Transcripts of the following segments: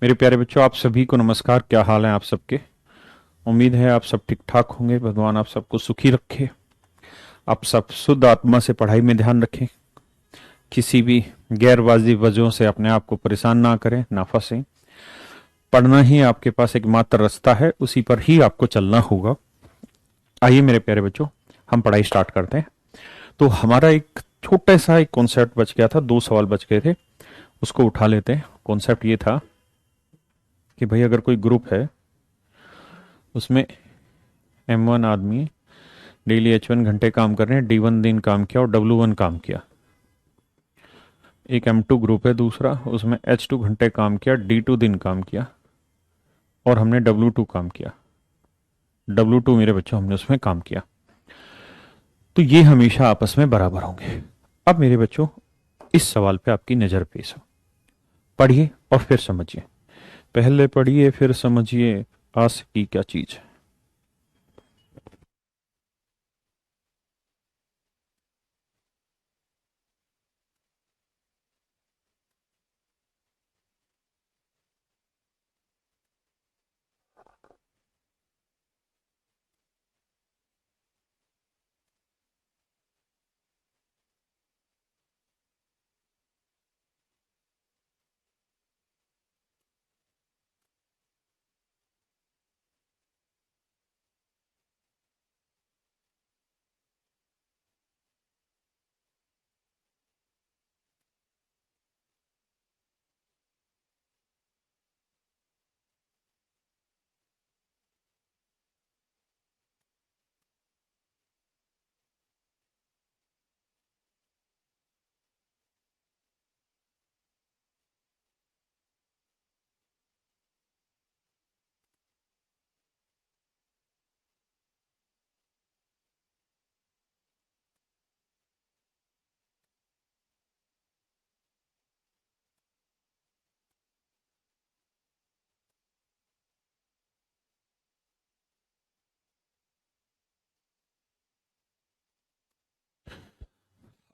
मेरे प्यारे बच्चों, आप सभी को नमस्कार। क्या हाल है आप सबके? उम्मीद है आप सब ठीक ठाक होंगे। भगवान आप सबको सुखी रखे। आप सब शुद्ध आत्मा से पढ़ाई में ध्यान रखें। किसी भी गैरवाजिब वजहों से अपने आप को परेशान ना करें, ना फंसें। पढ़ना ही आपके पास एकमात्र रास्ता है, उसी पर ही आपको चलना होगा। आइए मेरे प्यारे बच्चों, हम पढ़ाई स्टार्ट करते हैं। तो हमारा एक छोटा सा एक कॉन्सेप्ट बच गया था, 2 सवाल बच गए थे, उसको उठा लेते हैं। कॉन्सेप्ट ये था कि भाई अगर कोई ग्रुप है, उसमें M1 आदमी डेली H1 घंटे काम कर रहे हैं, D1 दिन काम किया और W1 काम किया। एक M2 ग्रुप है दूसरा, उसमें H2 घंटे काम किया, D2 दिन काम किया और हमने W2 काम किया। W2 मेरे बच्चों हमने उसमें काम किया। तो ये हमेशा आपस में बराबर होंगे। अब मेरे बच्चों, इस सवाल पे आपकी नजर पेश हो। पढ़िए और फिर समझिए। पहले पढ़िए फिर समझिए, आस की क्या चीज है।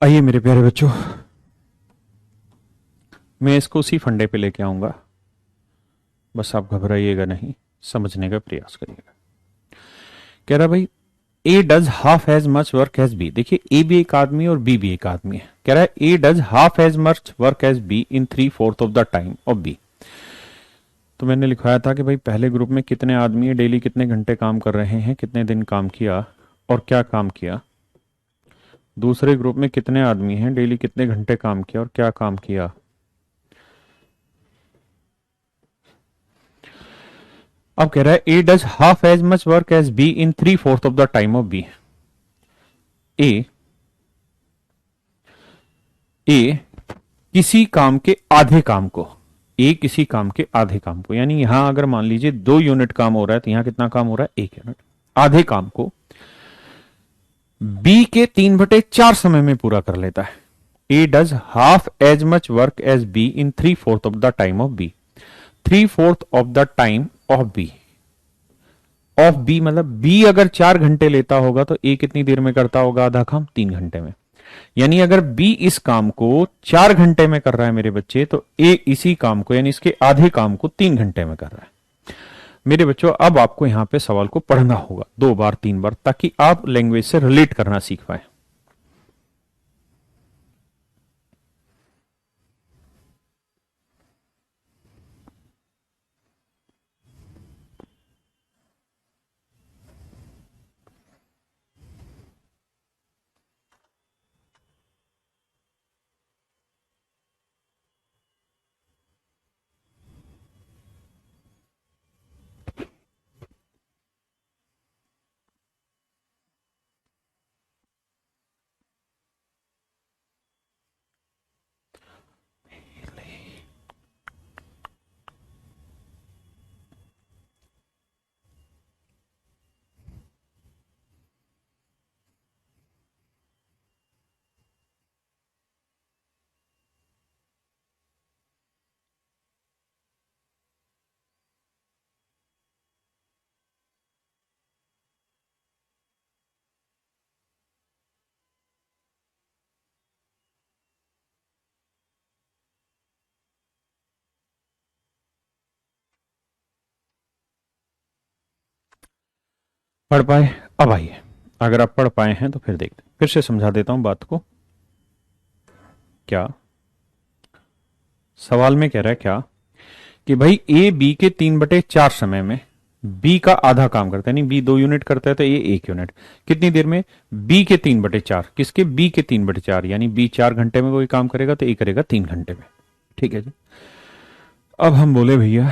आइए मेरे प्यारे बच्चों, मैं इसको उसी फंडे पे लेके आऊंगा। बस आप घबराइएगा नहीं, समझने का प्रयास करिएगा। कह रहा भाई, A does half as much work as B. देखिए, ए भी एक आदमी और बी भी एक आदमी है। कह रहा है A does half as much work as B in 3/4 of the time of B. तो मैंने लिखवाया था कि भाई पहले ग्रुप में कितने आदमी है, डेली कितने घंटे काम कर रहे हैं, कितने दिन काम किया और क्या काम किया। दूसरे ग्रुप में कितने आदमी हैं, डेली कितने घंटे काम किया और क्या काम किया। अब कह रहा है A does half as much work as B in 3/4 of the time of B. A A किसी काम के आधे काम को, ए किसी काम के आधे काम को, यानी यहां अगर मान लीजिए 2 यूनिट काम हो रहा है तो यहां कितना काम हो रहा है, 1 यूनिट। आधे काम को बी के 3/4 समय में पूरा कर लेता है। A does half as much work as B in 3/4 of the time of B. 3/4 of the time of B. Of B मतलब बी अगर 4 घंटे लेता होगा तो ए कितनी देर में करता होगा आधा काम, 3 घंटे में। यानी अगर बी इस काम को 4 घंटे में कर रहा है मेरे बच्चे, तो ए इसी काम को यानी इसके आधे काम को 3 घंटे में कर रहा है। मेरे बच्चों, अब आपको यहां पे सवाल को पढ़ना होगा 2 बार 3 बार, ताकि आप लैंग्वेज से रिलेट करना सीख पाए। पढ़ पाए? अब आइए, अगर आप पढ़ पाए हैं तो फिर देखते हैं, फिर से समझा देता हूं बात को। क्या सवाल में कह रहा है क्या कि भाई ए बी के 3/4 समय में बी का आधा काम करता है, नहीं बी 2 यूनिट करता है तो ये 1 यूनिट कितनी देर में? बी के 3/4, किसके? बी के 3/4, यानी बी 4 घंटे में कोई काम करेगा तो ए करेगा 3 घंटे में। ठीक है जी। अब हम बोले भैया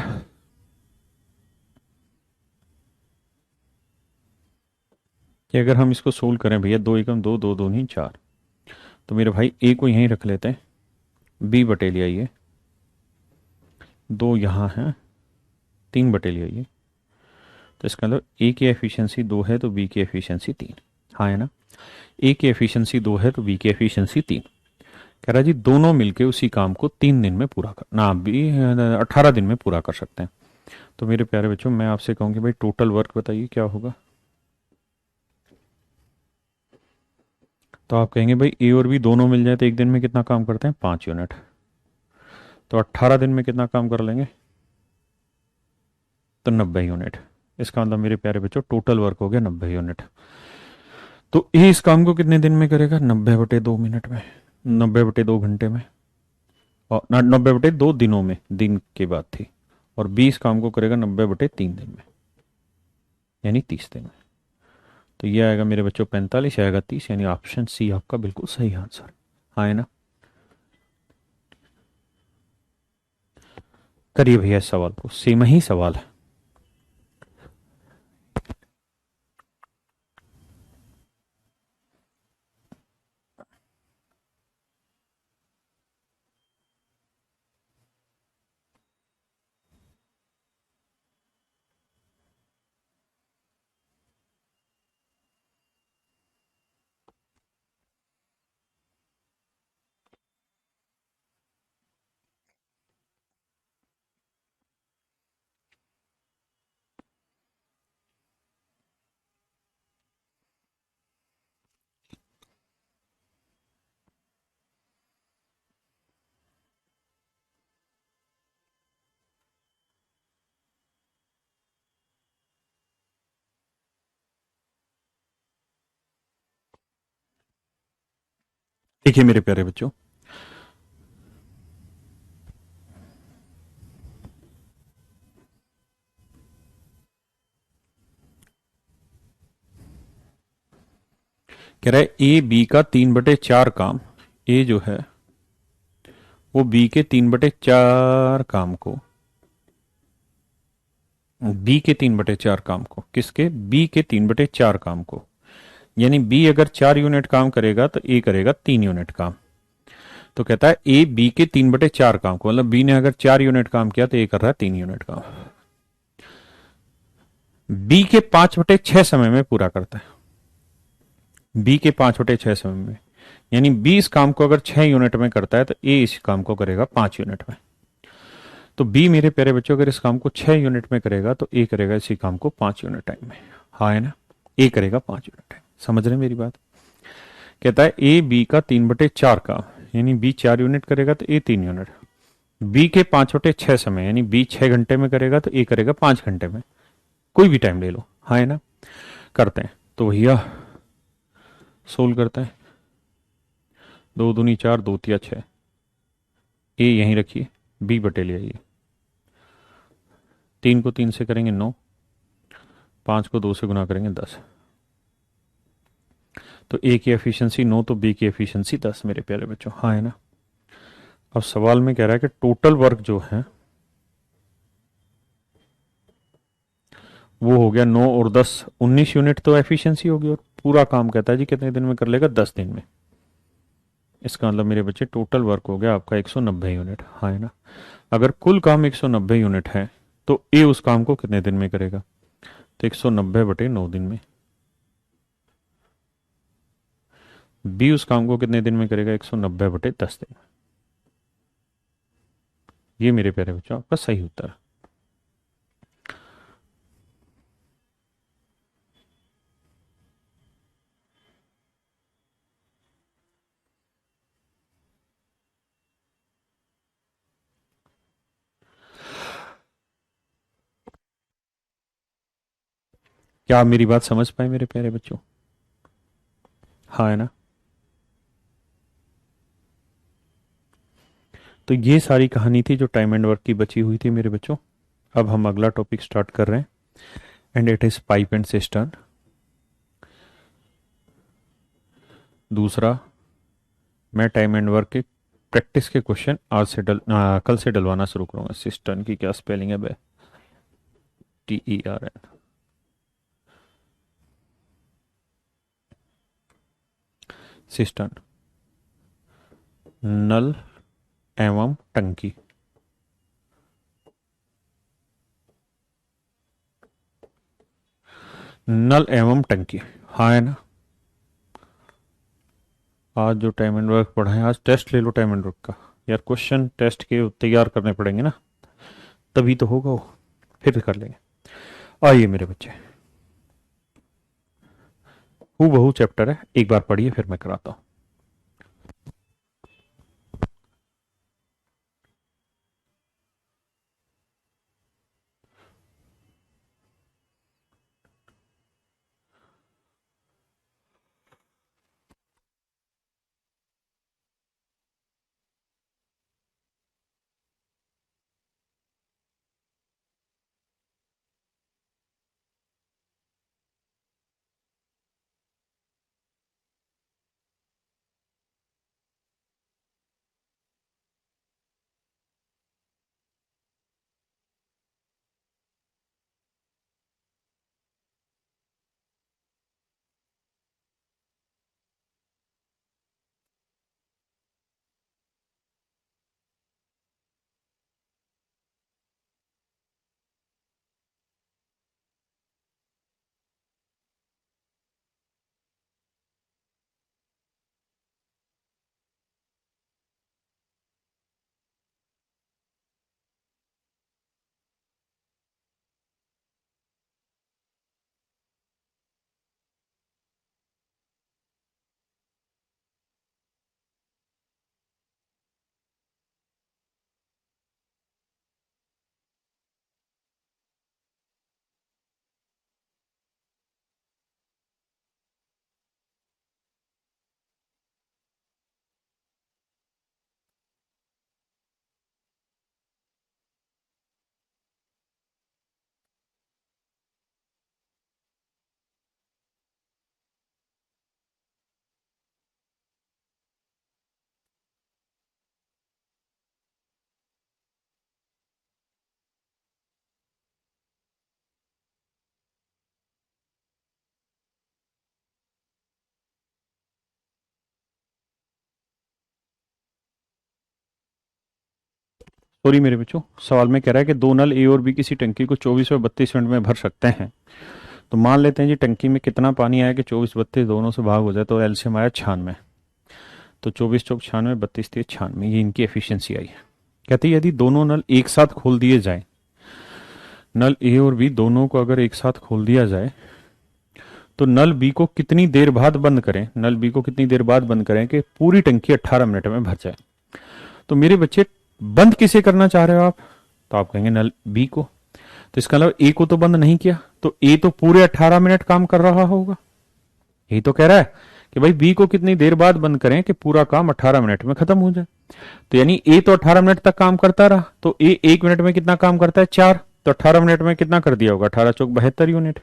कि अगर हम इसको सोल्व करें भैया, 2 एकम 2, 2 दूनी 4, तो मेरे भाई ए को यहीं रख लेते हैं, बी बटे लिया ये 2 यहाँ है, 3/लिया ये, तो इसका मतलब ए की एफिशिएंसी 2 है तो बी की एफिशिएंसी 3। हाँ है ना? ए की एफिशिएंसी 2 है तो बी की एफिशिएंसी 3। कह रहा जी दोनों मिलके उसी काम को 3 दिन में पूरा कर ना, बी 18 दिन में पूरा कर सकते हैं। तो मेरे प्यारे बच्चों मैं आपसे कहूँगी भाई टोटल वर्क बताइए क्या होगा। तो आप कहेंगे भाई ए और बी दोनों मिल जाए तो एक दिन में कितना काम करते हैं? 5 यूनिट। तो 18 दिन में कितना काम कर लेंगे? तो 90 यूनिट। इसका मतलब मेरे प्यारे बच्चों टोटल वर्क हो गया 90 यूनिट। तो ए इस काम को कितने दिन में करेगा? 90/2 मिनट में, 90/2 घंटे में, और 90/2 दिनों में, दिन की बात थी। और 20 काम को करेगा 90/3 दिन में, यानी 30 दिन में। तो ये आएगा मेरे बच्चों 45, आएगा 30, यानी ऑप्शन सी आपका बिल्कुल सही आंसर। हाँ है ना? करिए भैया इस सवाल को, सेम ही सवाल है। देखिए मेरे प्यारे बच्चों, कह रहा है ए बी का 3/4 काम, ए जो है वो बी के 3/4 काम को, किसके? बी के 3/4 काम को, यानी बी अगर 4 यूनिट काम करेगा तो ए करेगा 3 यूनिट काम। तो कहता है ए बी के 3/4 काम को, मतलब बी ने अगर 4 यूनिट काम किया तो ए कर रहा है 3 यूनिट काम। बी के 5/6 समय में पूरा करता है, बी के 5/6 समय में, यानी बी इस काम को अगर 6 यूनिट में करता है तो ए इस काम को करेगा 5 यूनिट में। तो बी मेरे प्यारे बच्चों अगर इस काम को 6 यूनिट में करेगा तो ए करेगा इसी काम को 5 यूनिट टाइम में। हाँ है ना? ए करेगा 5 यूनिट टाइम। समझ रहे हैं मेरी बात? कहता है ए बी का 3/4 काम, यानी बी 4 यूनिट करेगा तो ए 3 यूनिट, बी के 5/6 समय, यानी बी 6 घंटे में करेगा तो ए करेगा 5 घंटे में। कोई भी टाइम ले लो। हाँ है ना? करते हैं तो भैया सोल्व करते हैं। 2 दूनी 4, 2 तिया 6, ए यहीं रखिए, बी बटे ले आइए, 3 को 3 से करेंगे 9, 5 को 2 से गुना करेंगे 10। तो ए की एफिशिएंसी 9 तो बी की एफिशिएंसी 10 मेरे प्यारे बच्चों। हाँ है ना? अब सवाल में कह रहा है कि टोटल वर्क जो है वो हो गया 9 और 10, 19 यूनिट तो एफिशिएंसी होगी, और पूरा काम कहता है जी कितने दिन में कर लेगा? 10 दिन में। इसका मतलब मेरे बच्चे टोटल वर्क हो गया आपका 190 यूनिट। हाँ है ना? अगर कुल काम 190 यूनिट है तो ए उस काम को कितने दिन में करेगा? तो 190/9 दिन में। बी उस काम को कितने दिन में करेगा? 190/10 दिन। ये मेरे प्यारे बच्चों आपका सही उत्तर है। क्या आप मेरी बात समझ पाए मेरे प्यारे बच्चों? हाँ है ना? तो ये सारी कहानी थी जो टाइम एंड वर्क की बची हुई थी मेरे बच्चों। अब हम अगला टॉपिक स्टार्ट कर रहे हैं, and it is pipe and cistern. दूसरा, मैं टाइम एंड वर्क के प्रैक्टिस के क्वेश्चन आज से कल से डलवाना शुरू करूंगा। सिस्टर्न की क्या स्पेलिंग है बे? TERN। सिस्टर्न, नल एवं टंकी। नल एवं टंकी, हाँ है ना? आज जो टाइम एंड वर्क पढ़ा है, आज टेस्ट ले लो टाइम एंड वर्क का। यार क्वेश्चन टेस्ट के तैयार करने पड़ेंगे ना, तभी तो होगा वो। फिर कर लेंगे। आइए मेरे बच्चे, हु बहु चैप्टर है, एक बार पढ़िए फिर मैं कराता हूँ। सॉरी मेरे बच्चों, सवाल में कह रहा है कि दो नल ए और बी किसी टंकी को 24 और 32 मिनट में भर सकते हैं। तो मान लेते हैं जी टंकी में कितना पानी आया कि 24 32 दोनों से भाग हो जाए, तो एलसीएम आया 96। तो 24 चौक 96, 32 3 96, ये इनकी एफिशिएंसी आई है। कहते हैं यदि दोनों नल एक साथ खोल दिए जाए, नल ए और बी दोनों को अगर एक साथ खोल दिया जाए, तो नल बी को कितनी देर बाद बंद करें, नल बी को कितनी देर बाद बंद करें कि पूरी टंकी 18 मिनट में भर जाए। तो मेरे बच्चे, बंद किसे करना चाह रहे हो आप? तो आप कहेंगे नल बी को। तो इसका मतलब ए को तो बंद नहीं किया, तो ए तो पूरे 18 मिनट काम कर रहा होगा। यही तो कह रहा है कि भाई बी को कितनी देर बाद बंद करें कि पूरा काम 18 मिनट में खत्म हो जाए। तो यानी ए तो 18 मिनट तक काम करता रहा, तो ए एक मिनट में कितना काम करता है? 4। तो 18 मिनट में कितना कर दिया होगा? 18 चौक 72 यूनिट।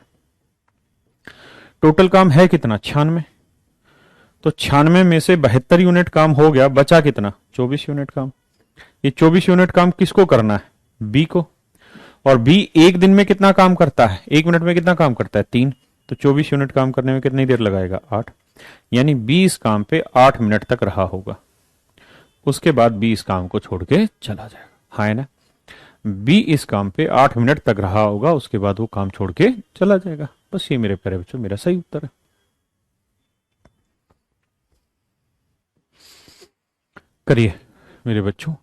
टोटल काम है कितना? 96। तो 96 में से 72 यूनिट काम हो गया, बचा कितना? 24 यूनिट काम। ये 24 यूनिट काम किसको करना है? बी को। और बी एक दिन में कितना काम करता है? एक मिनट में कितना काम करता है? 3। तो 24 यूनिट काम करने में कितनी देर लगाएगा? 8। यानी 20 काम पे 8 मिनट तक रहा होगा। उसके बाद 20 काम को छोड़ के चला जाएगा, हाँ है ना? बी इस काम पे 8 मिनट तक रहा होगा, उसके बाद वो काम छोड़ के चला जाएगा। बस ये मेरे प्यारे बच्चों मेरा सही उत्तर है। करिए मेरे बच्चों।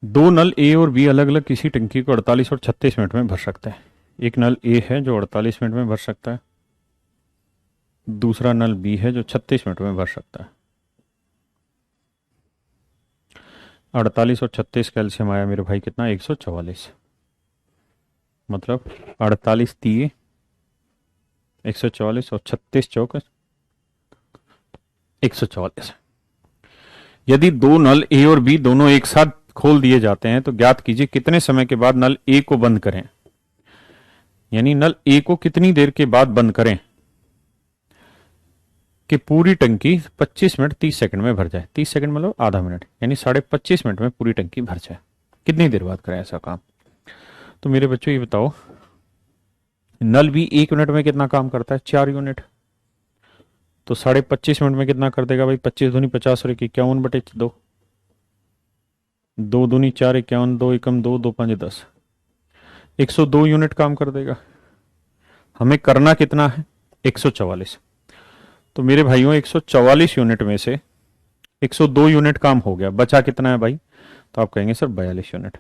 दो नल ए और बी अलग अलग किसी टंकी को 48 और 36 मिनट में भर सकते हैं। एक नल ए है जो 48 मिनट में भर सकता है, दूसरा नल बी है जो 36 मिनट में भर सकता है। 48 और 36 कैल्शियम आया मेरे भाई कितना, 144। मतलब 48 दिए 144 और 36 चौक 144। यदि दो नल ए और बी दोनों एक साथ खोल दिए जाते हैं तो ज्ञात कीजिए कितने समय के बाद नल ए को बंद करें। यानी नल ए को कितनी देर के बाद बंद करें कि पूरी टंकी 25 मिनट 30 सेकंड में भर जाए। 30 सेकंड मतलब आधा मिनट, यानी 25.5 मिनट में पूरी टंकी भर जाए। कितनी देर बाद करें ऐसा काम? तो मेरे बच्चों ये बताओ, नल भी 1 मिनट में कितना काम करता है, 4 यूनिट। तो 25.5 मिनट में कितना कर देगा भाई, 25 दूनी 50 और 51/2, 2 दूनी 4, 51, 2 एकम 2, 2 5 10, 102 यूनिट काम कर देगा। हमें करना कितना है, 144। तो मेरे भाइयों 144 यूनिट में से 102 यूनिट काम हो गया, बचा कितना है भाई? तो आप कहेंगे सर 42 यूनिट।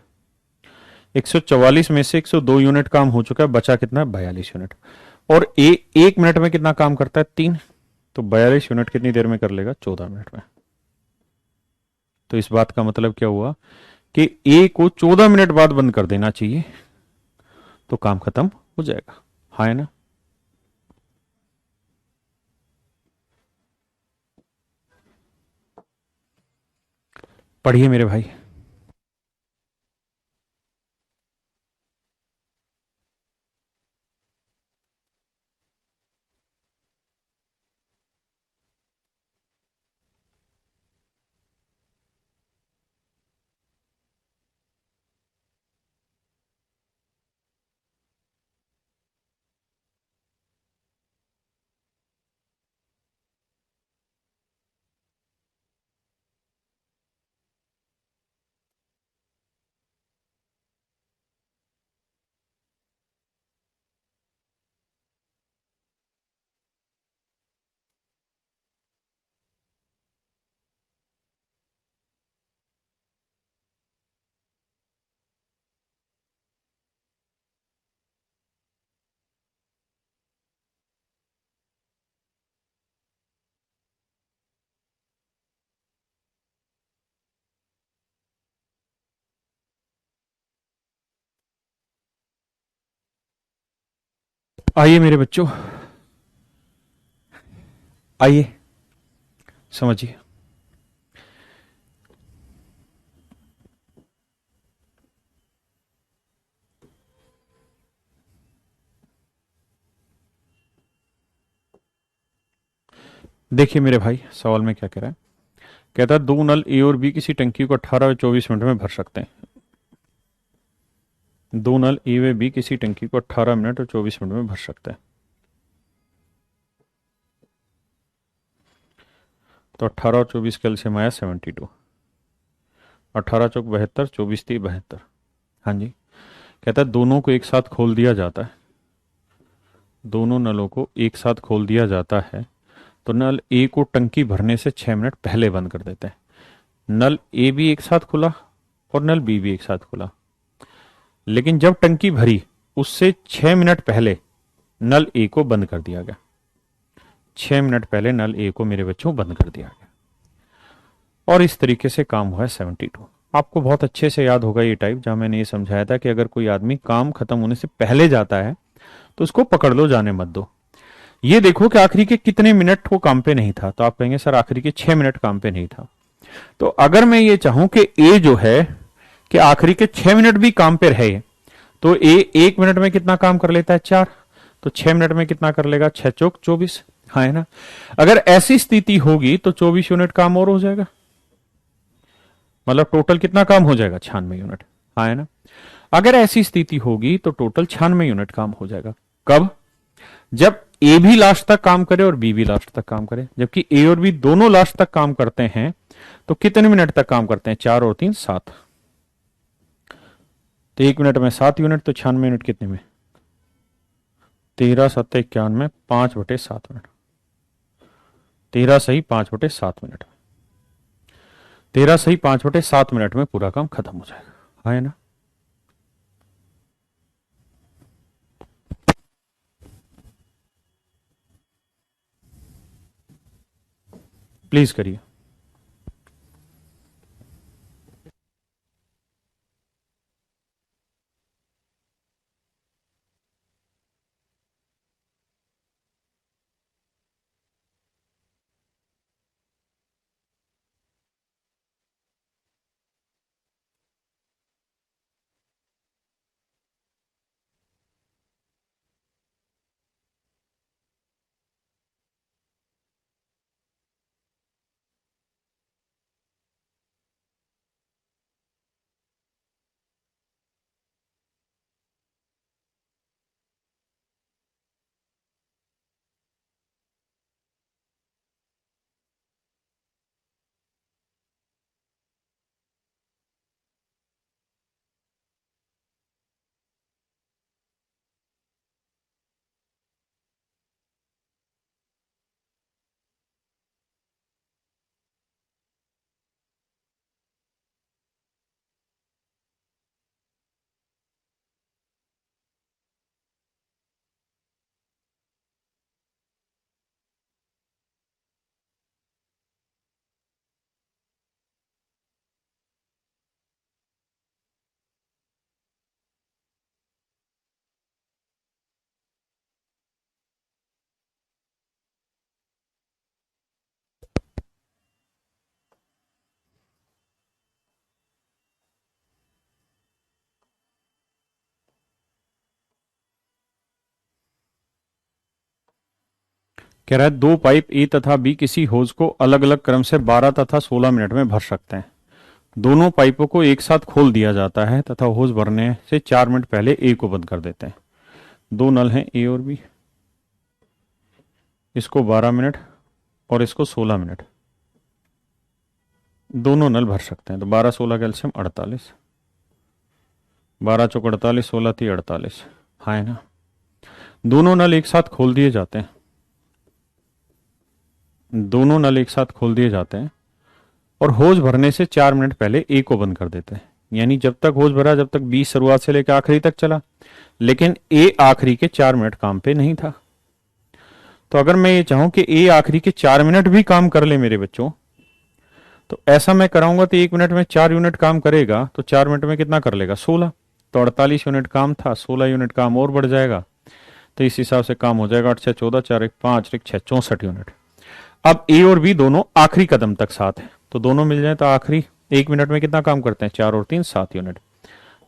144 में से 102 यूनिट काम हो चुका है, बचा कितना है, 42 यूनिट। और ए 1 मिनट में कितना काम करता है, 3। तो 42 यूनिट कितनी देर में कर लेगा, 14 मिनट में। तो इस बात का मतलब क्या हुआ कि ए को 14 मिनट बाद बंद कर देना चाहिए तो काम खत्म हो जाएगा। हाँ है ना? पढ़िए मेरे भाई। आइए मेरे बच्चों, आइए समझिए। देखिए मेरे भाई, सवाल में क्या कह रहा है, कहता है दो नल ए और बी किसी टंकी को 18 और 24 मिनट में भर सकते हैं। दो नल ए व बी किसी टंकी को 18 मिनट और 24 मिनट में भर सकते हैं। तो 18 और 24 कैल्शियम आया 72। 18 चौक 72, 24 3 72। हाँ जी। कहता है दोनों को एक साथ खोल दिया जाता है, दोनों नलों को एक साथ खोल दिया जाता है तो नल ए को टंकी भरने से 6 मिनट पहले बंद कर देते हैं। नल ए भी एक साथ खुला और नल बी भी एक साथ खुला, लेकिन जब टंकी भरी उससे 6 मिनट पहले नल ए को बंद कर दिया गया। 6 मिनट पहले नल ए को मेरे बच्चों बंद कर दिया गया और इस तरीके से काम हुआ है 72। आपको बहुत अच्छे से याद होगा ये टाइप, जहां मैंने ये समझाया था कि अगर कोई आदमी काम खत्म होने से पहले जाता है तो उसको पकड़ लो, जाने मत दो। ये देखो कि आखिरी के कितने मिनट वो काम पे नहीं था, तो आप कहेंगे सर आखिरी के 6 मिनट काम पे नहीं था। तो अगर मैं ये चाहूं कि ए जो है कि आखिरी के 6 मिनट भी काम पे रहे, तो ए 1 मिनट में कितना काम कर लेता है, 4। तो 6 मिनट में कितना कर लेगा, 6 चौक 24। हाँ है ना? अगर ऐसी स्थिति होगी तो 24 यूनिट काम और हो जाएगा, मतलब टोटल कितना काम हो जाएगा, 96 यूनिट। हाँ है ना? अगर ऐसी स्थिति होगी तो टोटल 96 यूनिट काम हो जाएगा। कब? जब ए भी लास्ट तक काम करे और बी भी लास्ट तक काम करे। जबकि ए और बी दोनों लास्ट तक काम करते हैं तो कितने मिनट तक काम करते हैं, 4 और 3 7। तो 1 मिनट में 7 यूनिट, तो 96 यूनिट कितने में, 13 7 91, 5/7 मिनट। 13 सही 5/7 मिनट। 13 सही 5/7 मिनट में पूरा काम खत्म हो जाएगा, है ना। प्लीज करिए। कह रहा है दो पाइप ए तथा बी किसी होज को अलग अलग क्रम से 12 तथा 16 मिनट में भर सकते हैं। दोनों पाइपों को एक साथ खोल दिया जाता है तथा होज भरने से 4 मिनट पहले ए को बंद कर देते हैं। दो नल हैं ए और बी, इसको 12 मिनट और इसको 16 मिनट, दोनों नल भर सकते हैं। तो 12 16 कैल्शियम 48, 12 चौक 48, 16 3 48, हाँ है ना। दोनों नल एक साथ खोल दिए जाते हैं, दोनों नल एक साथ खोल दिए जाते हैं और होज भरने से 4 मिनट पहले ए को बंद कर देते हैं। यानी जब तक होज भरा जब तक बी शुरुआत से लेकर आखिरी तक चला, लेकिन ए आखिरी के 4 मिनट काम पे नहीं था। तो अगर मैं ये चाहूं कि ए आखिरी के 4 मिनट भी काम कर ले मेरे बच्चों, तो ऐसा मैं कराऊंगा तो 1 मिनट में 4 यूनिट काम करेगा, तो 4 मिनट में कितना कर लेगा 16। तो 48 यूनिट काम था, 16 यूनिट काम और बढ़ जाएगा, तो इस हिसाब से काम हो जाएगा 8 6 14, 4 1 5 1 6 64 यूनिट। अब ए और बी दोनों आखिरी कदम तक साथ है, तो दोनों मिल जाए तो आखिरी 1 मिनट में कितना काम करते हैं, 4 और 3 7 यूनिट।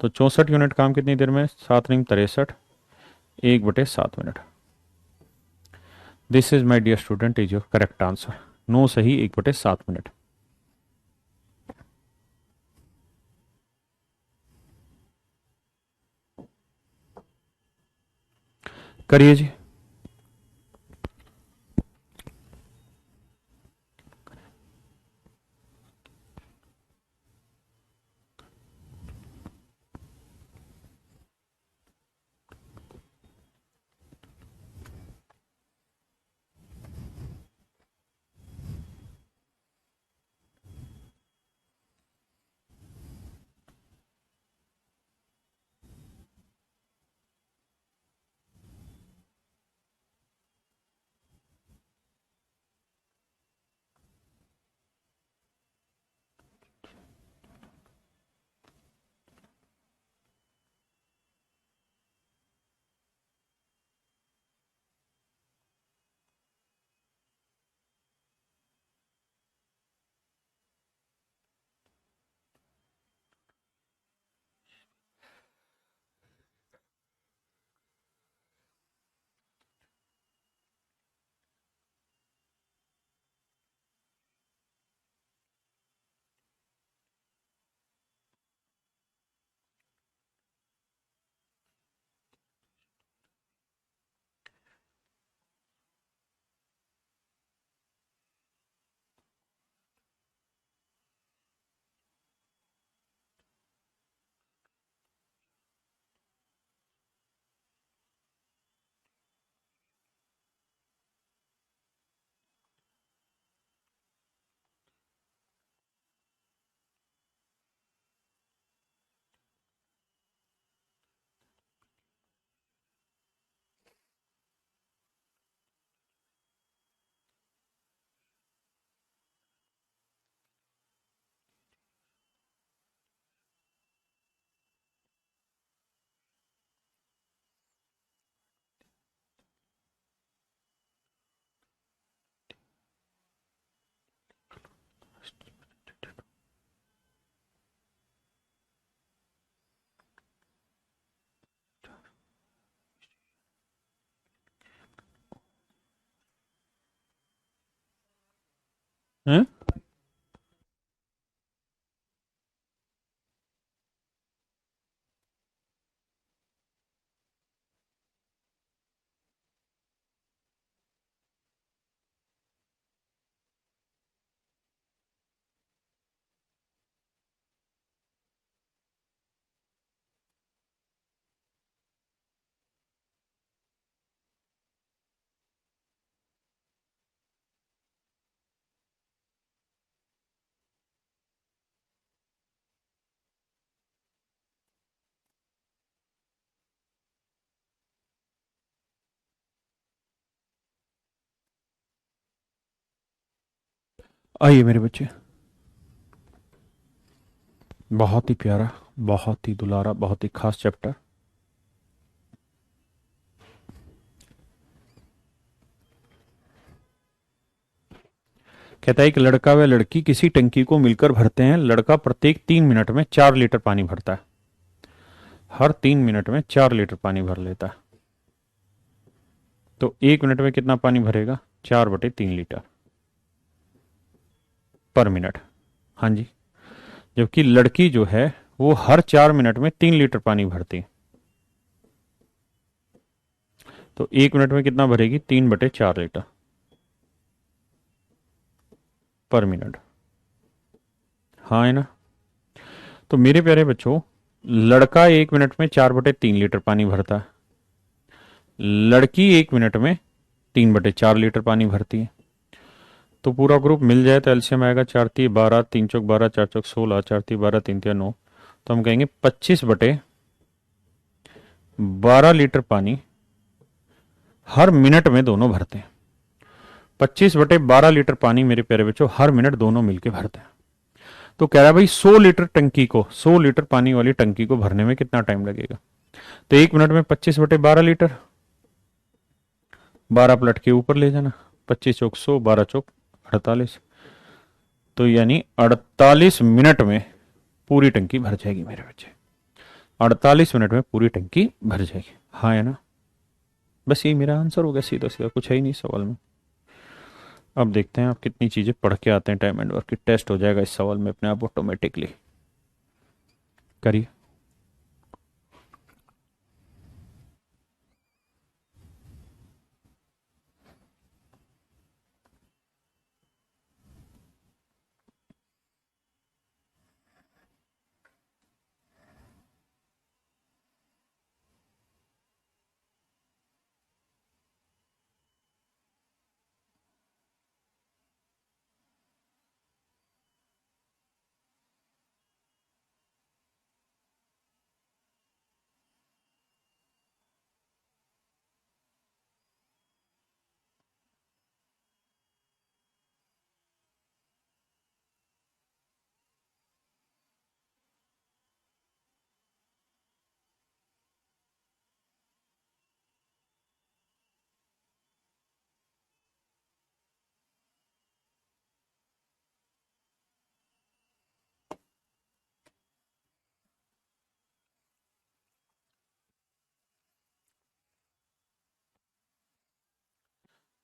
तो 64 यूनिट काम कितनी देर में, 7 9 63, 1/7 minute. This is my dear student is your correct answer. No सही 1/7 मिनट। करिए जी। हैं? आइए मेरे बच्चे, बहुत ही प्यारा, बहुत ही दुलारा, बहुत ही खास चैप्टर। कहता है कि लड़का व लड़की किसी टंकी को मिलकर भरते हैं। लड़का प्रत्येक 3 मिनट में 4 लीटर पानी भरता है। हर 3 मिनट में 4 लीटर पानी भर लेता है। तो 1 मिनट में कितना पानी भरेगा? 4/3 लीटर पर मिनट। हाँ जी। जबकि लड़की जो है वो हर 4 मिनट में 3 लीटर पानी भरती है। तो 1 मिनट में कितना भरेगी? 3/4 लीटर पर मिनट। हाँ है ना? तो मेरे प्यारे बच्चों, लड़का 1 मिनट में 4/3 लीटर पानी भरता है। लड़की 1 मिनट में 3/4 लीटर पानी भरती है। तो पूरा ग्रुप मिल जाए तो एलसीएम आएगा 4×3 = 12, 3×4 = 12, 4×4 = 16, 4×3 = 12, 3×3 = 9। तो हम कहेंगे 25/12 लीटर पानी हर मिनट में दोनों भरते हैं। 25/12 लीटर पानी मेरे प्यारे बच्चों हर मिनट दोनों मिलके भरते हैं। तो कह रहा है भाई 100 लीटर पानी वाली टंकी को भरने में कितना टाइम लगेगा? तो 1 मिनट में 25/12 लीटर, 12 पलट के ऊपर ले जाना, 25×4 = 100, 12×4 = 48। तो यानी 48 मिनट में पूरी टंकी भर जाएगी मेरे बच्चे। 48 मिनट में पूरी टंकी भर जाएगी। हाँ है ना? बस यही मेरा आंसर हो गया, सीधा सीधा, कुछ है ही नहीं सवाल में। अब देखते हैं आप कितनी चीजें पढ़ के आते हैं। टाइम एंड वर्क की टेस्ट हो जाएगा इस सवाल में अपने आप ऑटोमेटिकली। करिए।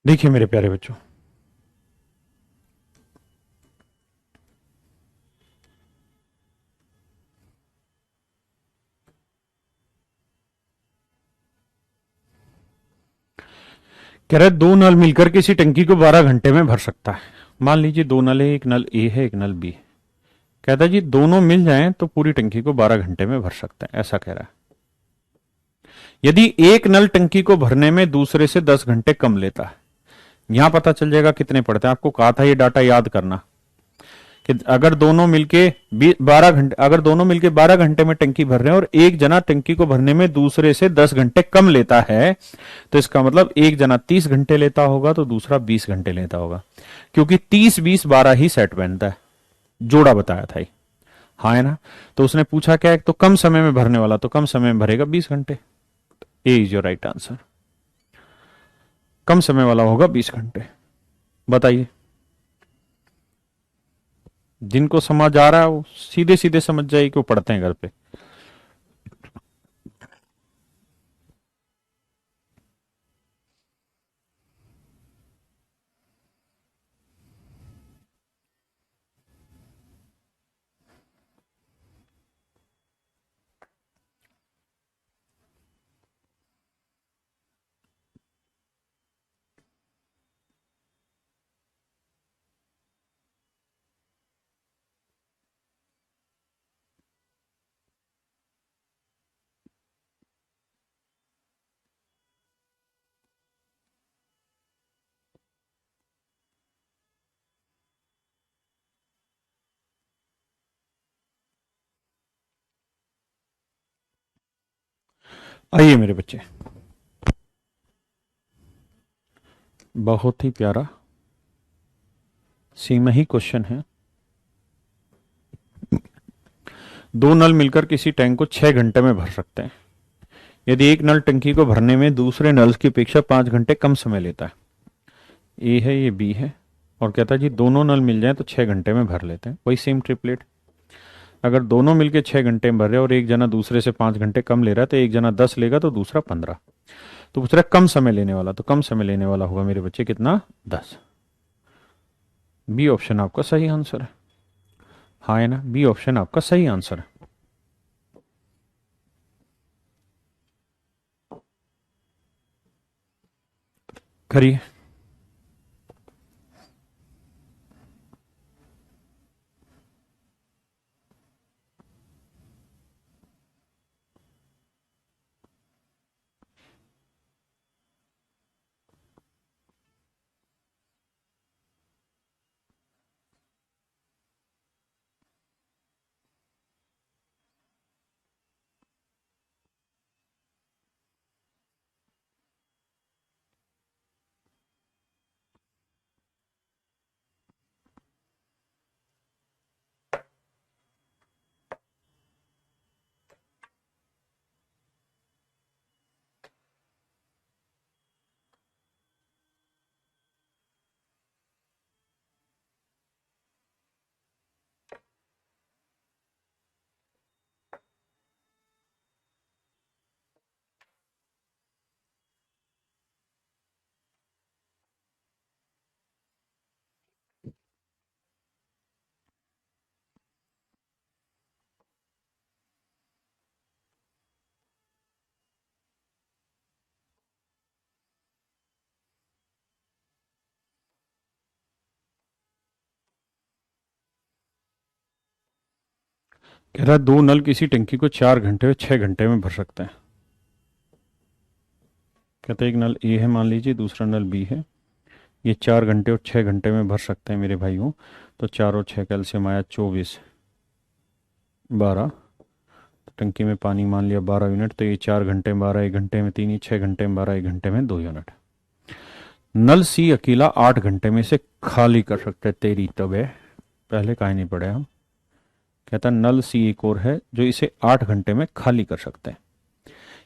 देखिए मेरे प्यारे बच्चों, कह रहा है दो नल मिलकर किसी टंकी को 12 घंटे में भर सकता है। मान लीजिए दो नल है, एक नल ए है, एक नल बी है। कहता है जी दोनों मिल जाएं तो पूरी टंकी को 12 घंटे में भर सकता है, ऐसा कह रहा है। यदि एक नल टंकी को भरने में दूसरे से 10 घंटे कम लेता है। यहां पता चल जाएगा कितने पड़ते हैं। आपको कहा था ये डाटा याद करना कि अगर दोनों मिलके 12 घंटे, अगर दोनों मिलके 12 घंटे में टंकी भर रहे हैं और एक जना टंकी को भरने में दूसरे से 10 घंटे कम लेता है, तो इसका मतलब एक जना 30 घंटे लेता होगा तो दूसरा 20 घंटे लेता होगा। क्योंकि 30-20-12 ही सेट बनता है। जोड़ा बताया था ये। हाँ है ना? तो उसने पूछा क्या है, तो कम समय में भरने वाला तो कम समय में भरेगा 20 घंटे। ए इज योर राइट आंसर। कम समय वाला होगा 20 घंटे। बताइए। जिनको समझ आ रहा है वो सीधे सीधे समझ जाए कि वो पढ़ते हैं घर पे। आइए मेरे बच्चे, बहुत ही प्यारा सेम ही क्वेश्चन है। दो नल मिलकर किसी टैंक को 6 घंटे में भर सकते हैं। यदि एक नल टंकी को भरने में दूसरे नल की अपेक्षा 5 घंटे कम समय लेता है। ए है, ये बी है, और कहता है जी दोनों नल मिल जाए तो 6 घंटे में भर लेते हैं। वही सेम ट्रिपलेट। अगर दोनों मिलके 6 घंटे में भर रहे हैं और एक जना दूसरे से 5 घंटे कम ले रहा है, तो एक जना 10 लेगा तो दूसरा 15। तो पूछ रहा है कम समय लेने वाला, तो कम समय लेने वाला होगा मेरे बच्चे कितना, 10। बी ऑप्शन आपका सही आंसर है। हाँ है ना, बी ऑप्शन आपका सही आंसर है। करिए। कह रहा है दो नल किसी टंकी को 4 घंटे और 6 घंटे में भर सकते हैं। कहते हैं एक नल ए है मान लीजिए, दूसरा नल बी है। ये 4 घंटे और 6 घंटे में भर सकते हैं मेरे भाइयों। तो 4 और 6 कैल्शियम आया 24, 12। टंकी में पानी मान लिया 12 यूनिट, तो ये 4 घंटे में 12, 1 घंटे में 3, 6 घंटे में 12, 1 घंटे में 2 यूनिट। नल सी अकेला 8 घंटे में से खाली कर सकते हैं। तेरी तबे पहले काहे नहीं पढ़े हम। कहता नल सी एक और है जो इसे 8 घंटे में खाली कर सकते हैं।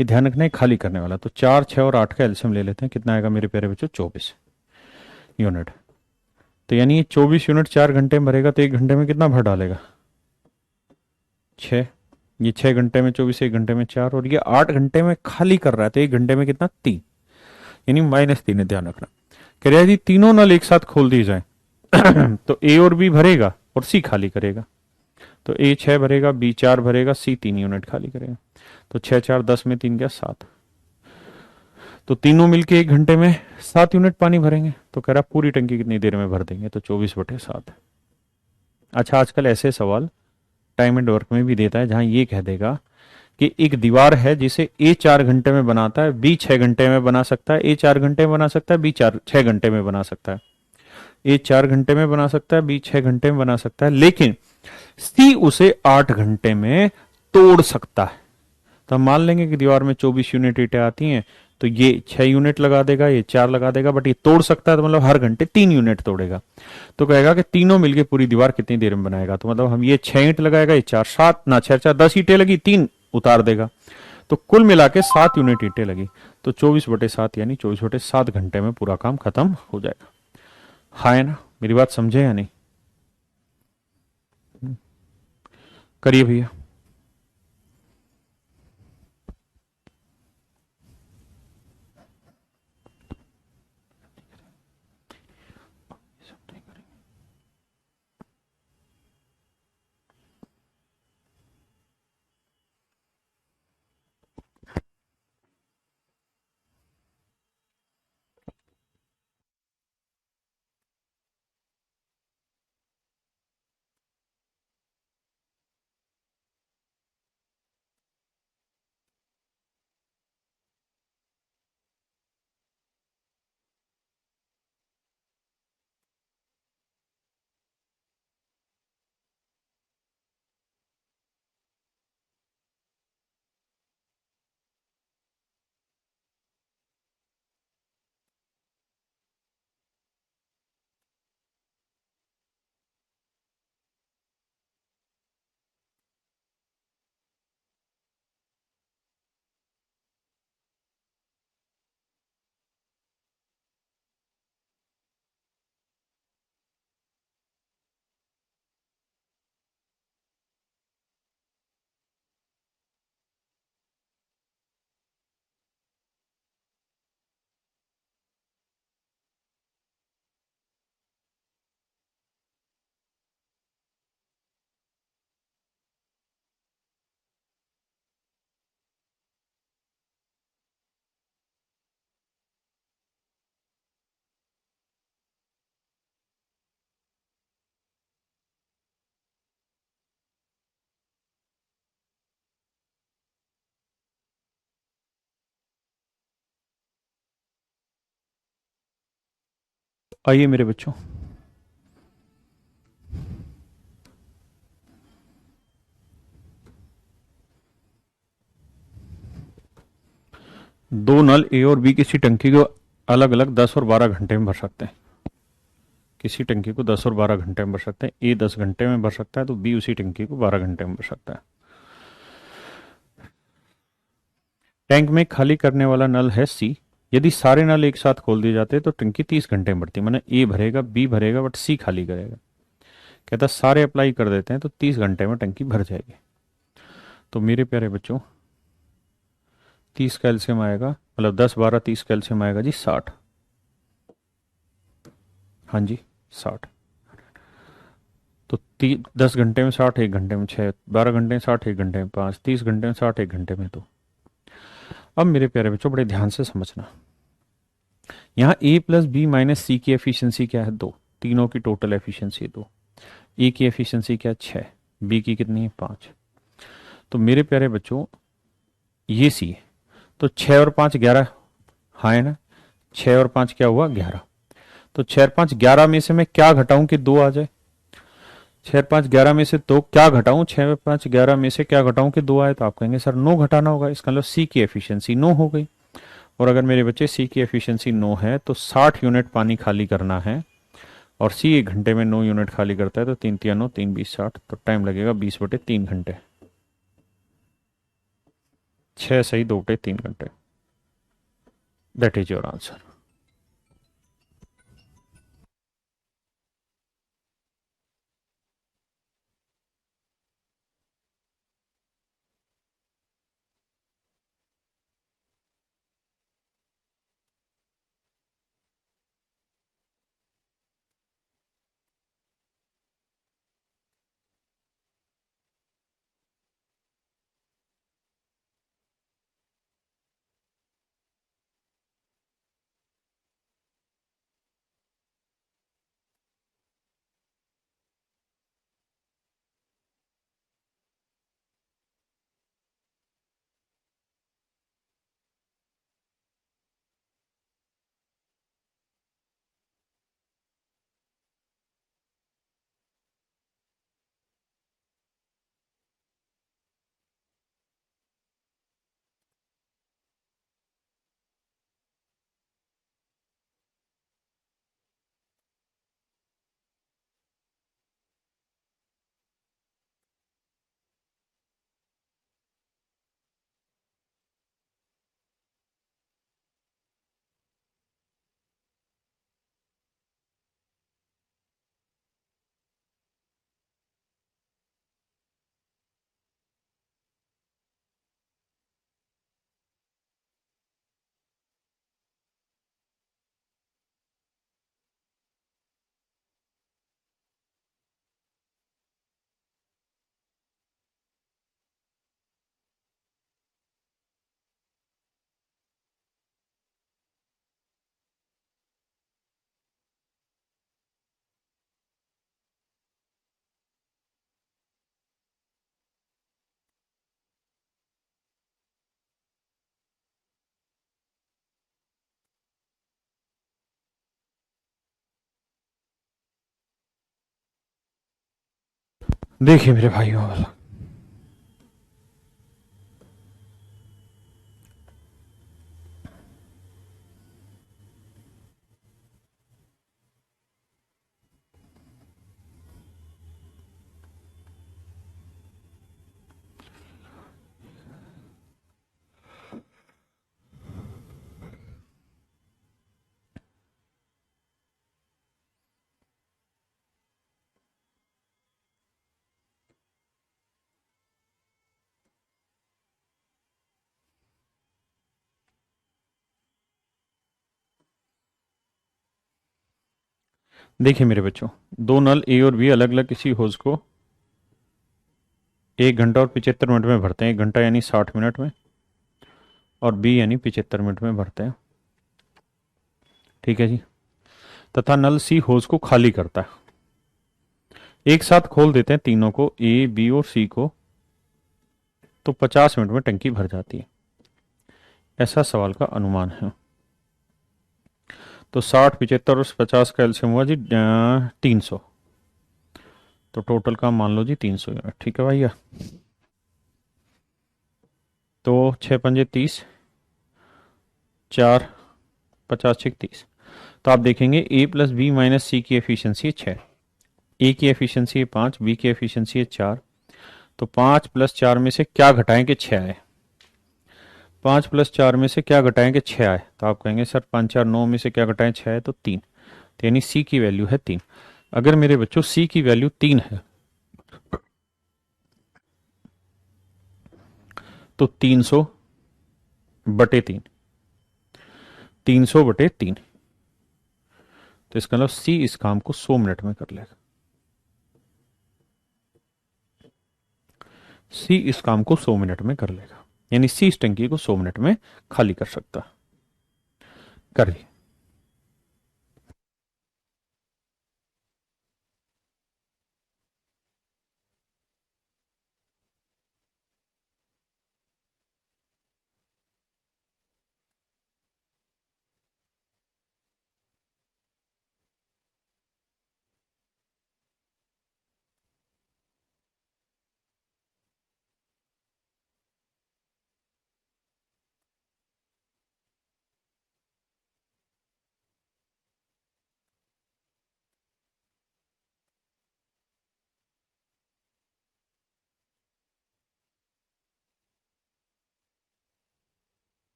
ये ध्यान रखना है खाली करने वाला। तो 4, 6 और 8 का एल्सियम ले लेते हैं। कितना आएगा मेरे प्यारे बच्चों, 24 यूनिट। तो यानी ये 24 यूनिट 4 घंटे में भरेगा, तो 1 घंटे में कितना भर डालेगा, 6। ये 6 घंटे में 24, 1 घंटे में 4, और ये 8 घंटे में खाली कर रहा है, तो 1 घंटे में कितना, 3। यानी -3 है, ध्यान रखना। कह रहा है जी तीनों नल एक साथ खोल दी जाए तो ए और बी भरेगा और सी खाली करेगा। तो ए 6 भरेगा, बी 4 भरेगा, सी 3 यूनिट खाली करेगा। तो 6, 4, 10 में 3 क्या, 7। तो तीनों मिलके 1 घंटे में 7 यूनिट पानी भरेंगे। तो कह रहा पूरी टंकी कितनी देर में भर देंगे, तो 24/7। अच्छा, आजकल ऐसे सवाल टाइम एंड वर्क में भी देता है, जहां ये कह देगा कि एक दीवार है जिसे ए 4 घंटे में बनाता है, बी 6 घंटे में बना सकता है, ए 4 घंटे में बना सकता है, बी 6 घंटे में बना सकता है। ए 4 घंटे में बना सकता है, बी 6 घंटे में बना सकता है, लेकिन सी उसे 8 घंटे में तोड़ सकता है। तो हम मान लेंगे कि दीवार में 24 यूनिट ईंटें आती हैं, तो ये 6 यूनिट लगा देगा, ये 4 लगा देगा, बट ये तोड़ सकता है, तो मतलब हर घंटे 3 यूनिट तोड़ेगा। तो कहेगा कि तीनों मिलके पूरी दीवार कितनी देर में बनाएगा। तो मतलब हम ये 6 ईंट लगाएगा, ये 4, 7 ना, 6, 4, 10 ईंटें लगी, 3 उतार देगा। तो कुल मिला के 7 यूनिट ईंटें लगी। तो 24/7 यानी 24/7 घंटे में पूरा काम खत्म हो जाएगा। हाँ है ना, मेरी बात समझे या नहीं। करिए भैया। आइए मेरे बच्चों, दो नल ए और बी किसी टंकी को अलग अलग 10 और 12 घंटे में भर सकते हैं। किसी टंकी को 10 और 12 घंटे में भर सकते हैं। ए 10 घंटे में भर सकता है तो बी उसी टंकी को 12 घंटे में भर सकता है। टैंक में खाली करने वाला नल है सी। यदि सारे नल एक साथ खोल दिए जाते तो टंकी 30 घंटे में भरती। माने ए भरेगा, बी भरेगा, बट सी खाली करेगा। कहता सारे अप्लाई कर देते हैं तो 30 घंटे में टंकी भर जाएगी। तो मेरे प्यारे बच्चों, 30 कैल्शियम आएगा, मतलब 10 12 30 कैल्शियम आएगा जी 60। हाँ जी 60। तो 10 घंटे में 60, 1 घंटे में 6, 12 घंटे में 60, 1 घंटे में 5, 30 घंटे में 60, 1 घंटे में 2। अब मेरे प्यारे बच्चों बड़े ध्यान से समझना, यहाँ ए प्लस बी माइनस सी की एफिशिएंसी क्या है? 2। तीनों की टोटल एफिशिएंसी 2। ए की एफिशिएंसी क्या है? 6। बी की कितनी है? 5। तो मेरे प्यारे बच्चों ये सी है, तो 6 और 5 11। हाँ है ना? 6 और 5 क्या हुआ? 11। तो 6 और 5 11 में से मैं क्या घटाऊं कि 2 आ जाए? 6 और 5 11 में से तो क्या घटाऊं? 6 और 5 11 में से क्या घटाऊं कि 2 आए? तो आप कहेंगे सर 9 घटाना होगा। इसका मतलब सी की एफिशिएंसी 9 हो गई। और अगर मेरे बच्चे सी की एफिशिएंसी 9 है तो 60 यूनिट पानी खाली करना है, और सी 1 घंटे में 9 यूनिट खाली करता है, तो 3 3 9 3 20 60, तो टाइम लगेगा 20/3 घंटे। 6 सही 2/3 घंटे। That is your answer. देखिए मेरे भाइयों, देखिए मेरे बच्चों, दो नल ए और बी अलग अलग किसी होज को 1 घंटा और 75 मिनट में भरते हैं। 1 घंटा यानी 60 मिनट में, और बी यानी 75 मिनट में भरते हैं। ठीक है जी। तथा नल सी होज को खाली करता है। एक साथ खोल देते हैं तीनों को, ए बी और सी को, तो 50 मिनट में टंकी भर जाती है। ऐसा सवाल का अनुमान है। तो 60, 75 और 50 का एलसीएम हुआ जी 300। तो टोटल का मान लो जी 300 यूनिट। ठीक है भैया। तो 6 पंजे 30, 4, 50 6 30। तो आप देखेंगे ए प्लस बी माइनस सी की एफिशिएंसी है 6, ए की एफिशिएंसी है 5, बी की एफिशिएंसी है 4। तो 5 प्लस 4 में से क्या घटाएं कि 6 आए? 5 प्लस 4 में से क्या घटाएं कि 6 आए? तो आप कहेंगे सर 5 4 9 में से क्या घटाएं 6 है तो 3। तो यानी सी की वैल्यू है 3। अगर मेरे बच्चों सी की वैल्यू 3 है तो 300/3, 300/3। तो इसका मतलब सी इस काम को 100 मिनट में कर लेगा। सी इस काम को 100 मिनट में कर लेगा, यानी सी इस टंकी को 100 मिनट में खाली कर सकता। करिए।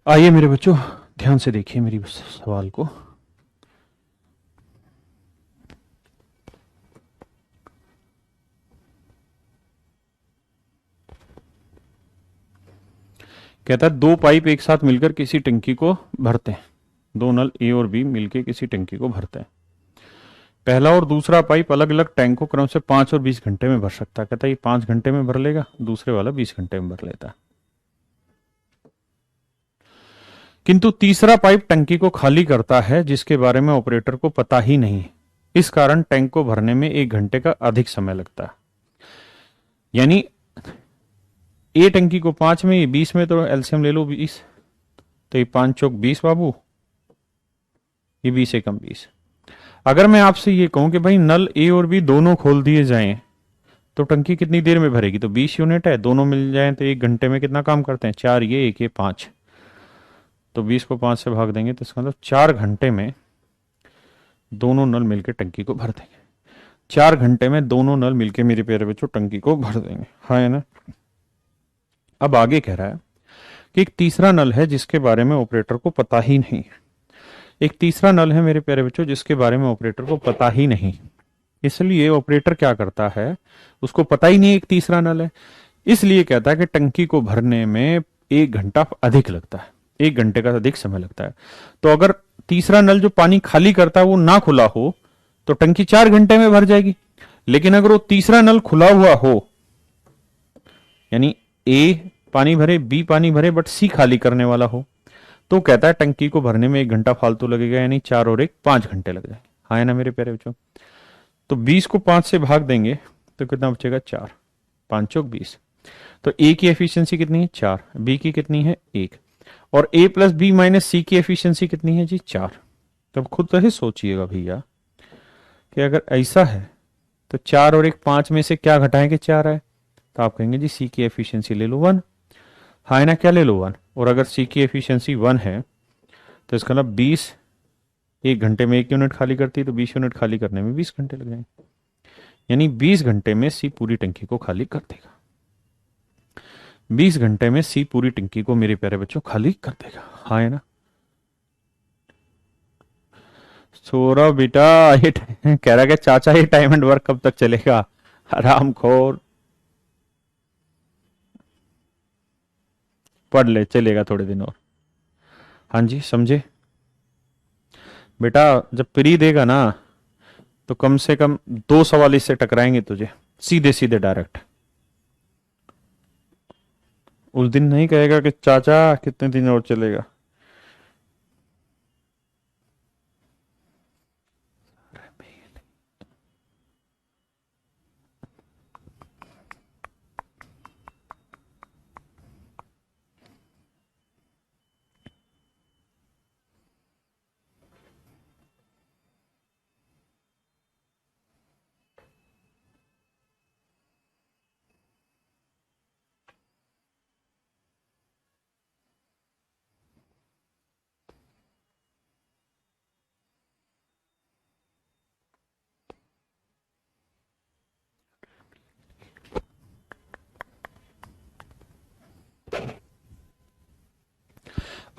आइए मेरे बच्चों, ध्यान से देखिए मेरी सवाल को। कहता है दो पाइप एक साथ मिलकर किसी टंकी को भरते हैं। दो नल ए और बी मिलकर किसी टंकी को भरते हैं। पहला और दूसरा पाइप अलग अलग टैंक को क्रम से 5 और 20 घंटे में भर सकता है। कहता है ये 5 घंटे में भर लेगा, दूसरे वाला 20 घंटे में भर लेता है। किंतु तीसरा पाइप टंकी को खाली करता है जिसके बारे में ऑपरेटर को पता ही नहीं है। इस कारण टैंक को भरने में 1 घंटे का अधिक समय लगता है। यानी ए टंकी को 5 में, ये 20 में, तो एलसीएम ले लो 20। तो ये 5 चौक 20 बाबू, ये 20 एकम 20। अगर मैं आपसे ये कहूं कि भाई नल ए और बी दोनों खोल दिए जाएं तो टंकी कितनी देर में भरेगी? तो 20 यूनिट है, दोनों मिल जाएं तो 1 घंटे में कितना काम करते हैं? 4 ये, 1 ये 5। तो 20 को 5 से भाग देंगे तो इसका मतलब 4 घंटे में दोनों नल मिलकर टंकी को भर देंगे। 4 घंटे में दोनों नल मिलकर मेरे प्यारे बच्चों टंकी को भर देंगे। हाँ है ना। अब आगे कह रहा है कि एक तीसरा नल है जिसके बारे में ऑपरेटर को पता ही नहीं। एक तीसरा नल है मेरे प्यारे बच्चों जिसके बारे में ऑपरेटर को पता ही नहीं। इसलिए ऑपरेटर क्या करता है, उसको पता ही नहीं एक तीसरा नल है, इसलिए कहता है कि टंकी को भरने में 1 घंटा अधिक लगता है, 1 घंटे का अधिक समय लगता है। तो अगर तीसरा नल जो पानी खाली करता है वो ना खुला हो तो टंकी 4 घंटे में भर जाएगी। लेकिन अगर वो तीसरा नल खुला हुआ हो, यानी ए पानी भरे, बी पानी भरे, बट सी खाली करने वाला हो, तो कहता है टंकी को भरने में 1 घंटा फालतू लगेगा, यानी 4 और 1 5 घंटे लग जाएंगे। हाँ है ना मेरे प्यारे बच्चों। तो 20 को 5 से भाग देंगे तो कितना बचेगा? 4, 5 चौक 20। तो ए की एफिशिएंसी कितनी है? 4, बी की कितनी है? 1। और a प्लस बी माइनस सी की एफिशिएंसी कितनी है जी 4। तब खुद तो ही सोचिएगा भैया कि अगर ऐसा है तो 4 और 1 5 में से क्या घटाएंगे 4 है, तो आप कहेंगे जी सी की एफिशिएंसी ले लो 1। हाँ है ना, क्या ले लो 1। और अगर सी की एफिशिएंसी 1 है तो इसका मतलब 20, 1 घंटे में 1 यूनिट खाली करती है तो 20 यूनिट खाली करने में 20 घंटे लग जाएंगे। यानी 20 घंटे में सी पूरी टंकी को खाली कर देगा। 20 घंटे में सी पूरी टंकी को मेरे प्यारे बच्चों खाली कर देगा। हाँ है ना। सौरभ बेटा ये कह रहा है चाचा ये टाइम एंड वर्क कब तक चलेगा, हरामखोर। पढ़ ले, चलेगा थोड़े दिन और। हाँ जी समझे बेटा, जब प्री देगा ना तो कम से कम 2 सवाल इससे टकराएंगे तुझे, सीधे सीधे डायरेक्ट। उस दिन नहीं कहेगा कि चाचा कितने दिन और चलेगा।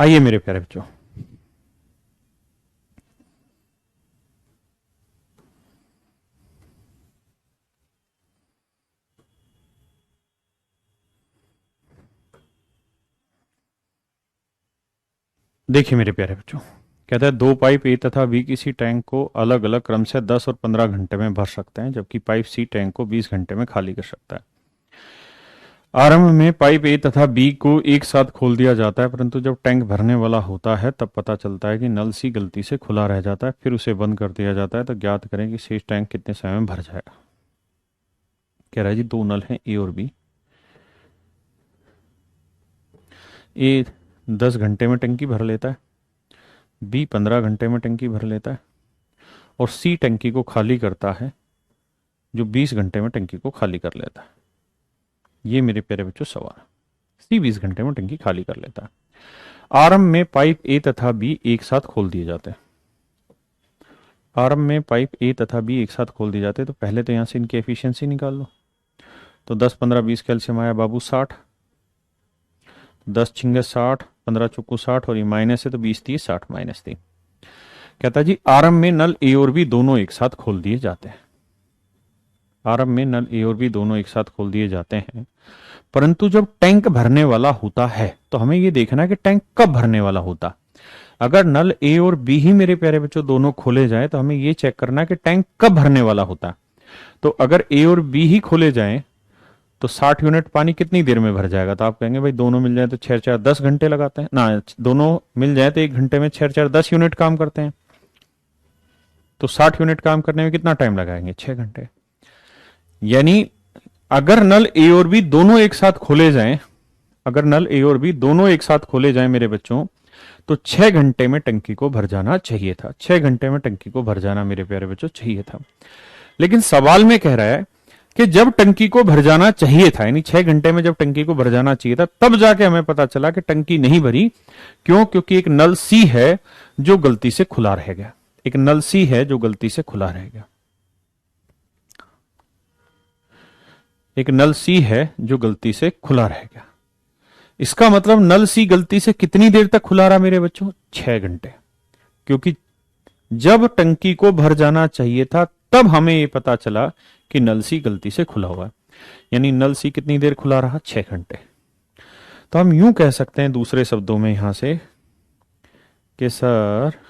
आइए मेरे प्यारे बच्चों, देखिए मेरे प्यारे बच्चों, कहता है 2 पाइप ए तथा बी किसी टैंक को अलग अलग क्रम से 10 और 15 घंटे में भर सकते हैं, जबकि पाइप सी टैंक को 20 घंटे में खाली कर सकता है। आरंभ में पाइप ए तथा बी को एक साथ खोल दिया जाता है, परंतु जब टैंक भरने वाला होता है तब पता चलता है कि नल सी गलती से खुला रह जाता है, फिर उसे बंद कर दिया जाता है। तो ज्ञात करें कि शेष टैंक कितने समय में भर जाएगा। कह रहा है जी 2 नल हैं ए और बी। ए 10 घंटे में टंकी भर लेता है, बी 15 घंटे में टंकी भर लेता है, और सी टंकी को खाली करता है जो 20 घंटे में टंकी को खाली कर लेता है। ये मेरे प्यारे बच्चों सवाल। सी 20 घंटे में टंकी खाली कर लेता है। आरंभ में पाइप ए तथा बी एक साथ खोल दिए जाते हैं। आरंभ में पाइप ए तथा बी एक साथ खोल दिए जाते हैं, तो पहले तो यहां से इनकी एफिशिएंसी निकाल लो। तो 10 15 20 कैल्शियम आया बाबू 60, 10 छिंगे 60, 15 चुक्कू 60, और ये माइनस है तो 20 30 60 माइनस 3। कहता जी आरंभ में नल ए और बी दोनों एक साथ खोल दिए जाते हैं। आरंभ में नल ए और बी दोनों एक साथ खोल दिए जाते हैं, परंतु जब टैंक भरने वाला होता है तो हमें यह देखना है कि टैंक कब भरने वाला होता। अगर नल ए और बी ही मेरे प्यारे बच्चों दोनों खोले जाए तो हमें यह चेक करना है कि टैंक कब भरने वाला होता। तो अगर ए और बी ही खोले जाएं तो 60 यूनिट पानी कितनी देर में भर जाएगा। तो आप कहेंगे भाई दोनों मिल जाए तो 6 4 10 घंटे लगाते हैं ना, दोनों मिल जाए तो 1 घंटे में 6 4 10 यूनिट काम करते हैं। तो 60 यूनिट काम करने में कितना टाइम लगाएंगे 6 घंटे। यानी अगर नल ए और बी दोनों एक साथ खोले जाएं, अगर नल ए और बी दोनों एक साथ खोले जाएं मेरे बच्चों, तो 6 घंटे में टंकी को भर जाना चाहिए था। 6 घंटे में टंकी को भर जाना मेरे प्यारे बच्चों चाहिए था। लेकिन सवाल में कह रहा है कि जब टंकी को भर जाना चाहिए था, यानी 6 घंटे में जब टंकी को भर जाना चाहिए था, तब जाके हमें पता चला कि टंकी नहीं भरी। क्यों? क्योंकि एक नल सी है जो गलती से खुला रह गया। एक नल सी है जो गलती से खुला रह गया। एक नल सी है जो गलती से खुला रह गया। इसका मतलब नल सी गलती से कितनी देर तक खुला रहा मेरे बच्चों? 6 घंटे। क्योंकि जब टंकी को भर जाना चाहिए था तब हमें यह पता चला कि नल सी गलती से खुला हुआ है। यानी नल सी कितनी देर खुला रहा? 6 घंटे। तो हम यूं कह सकते हैं दूसरे शब्दों में यहां से कि सर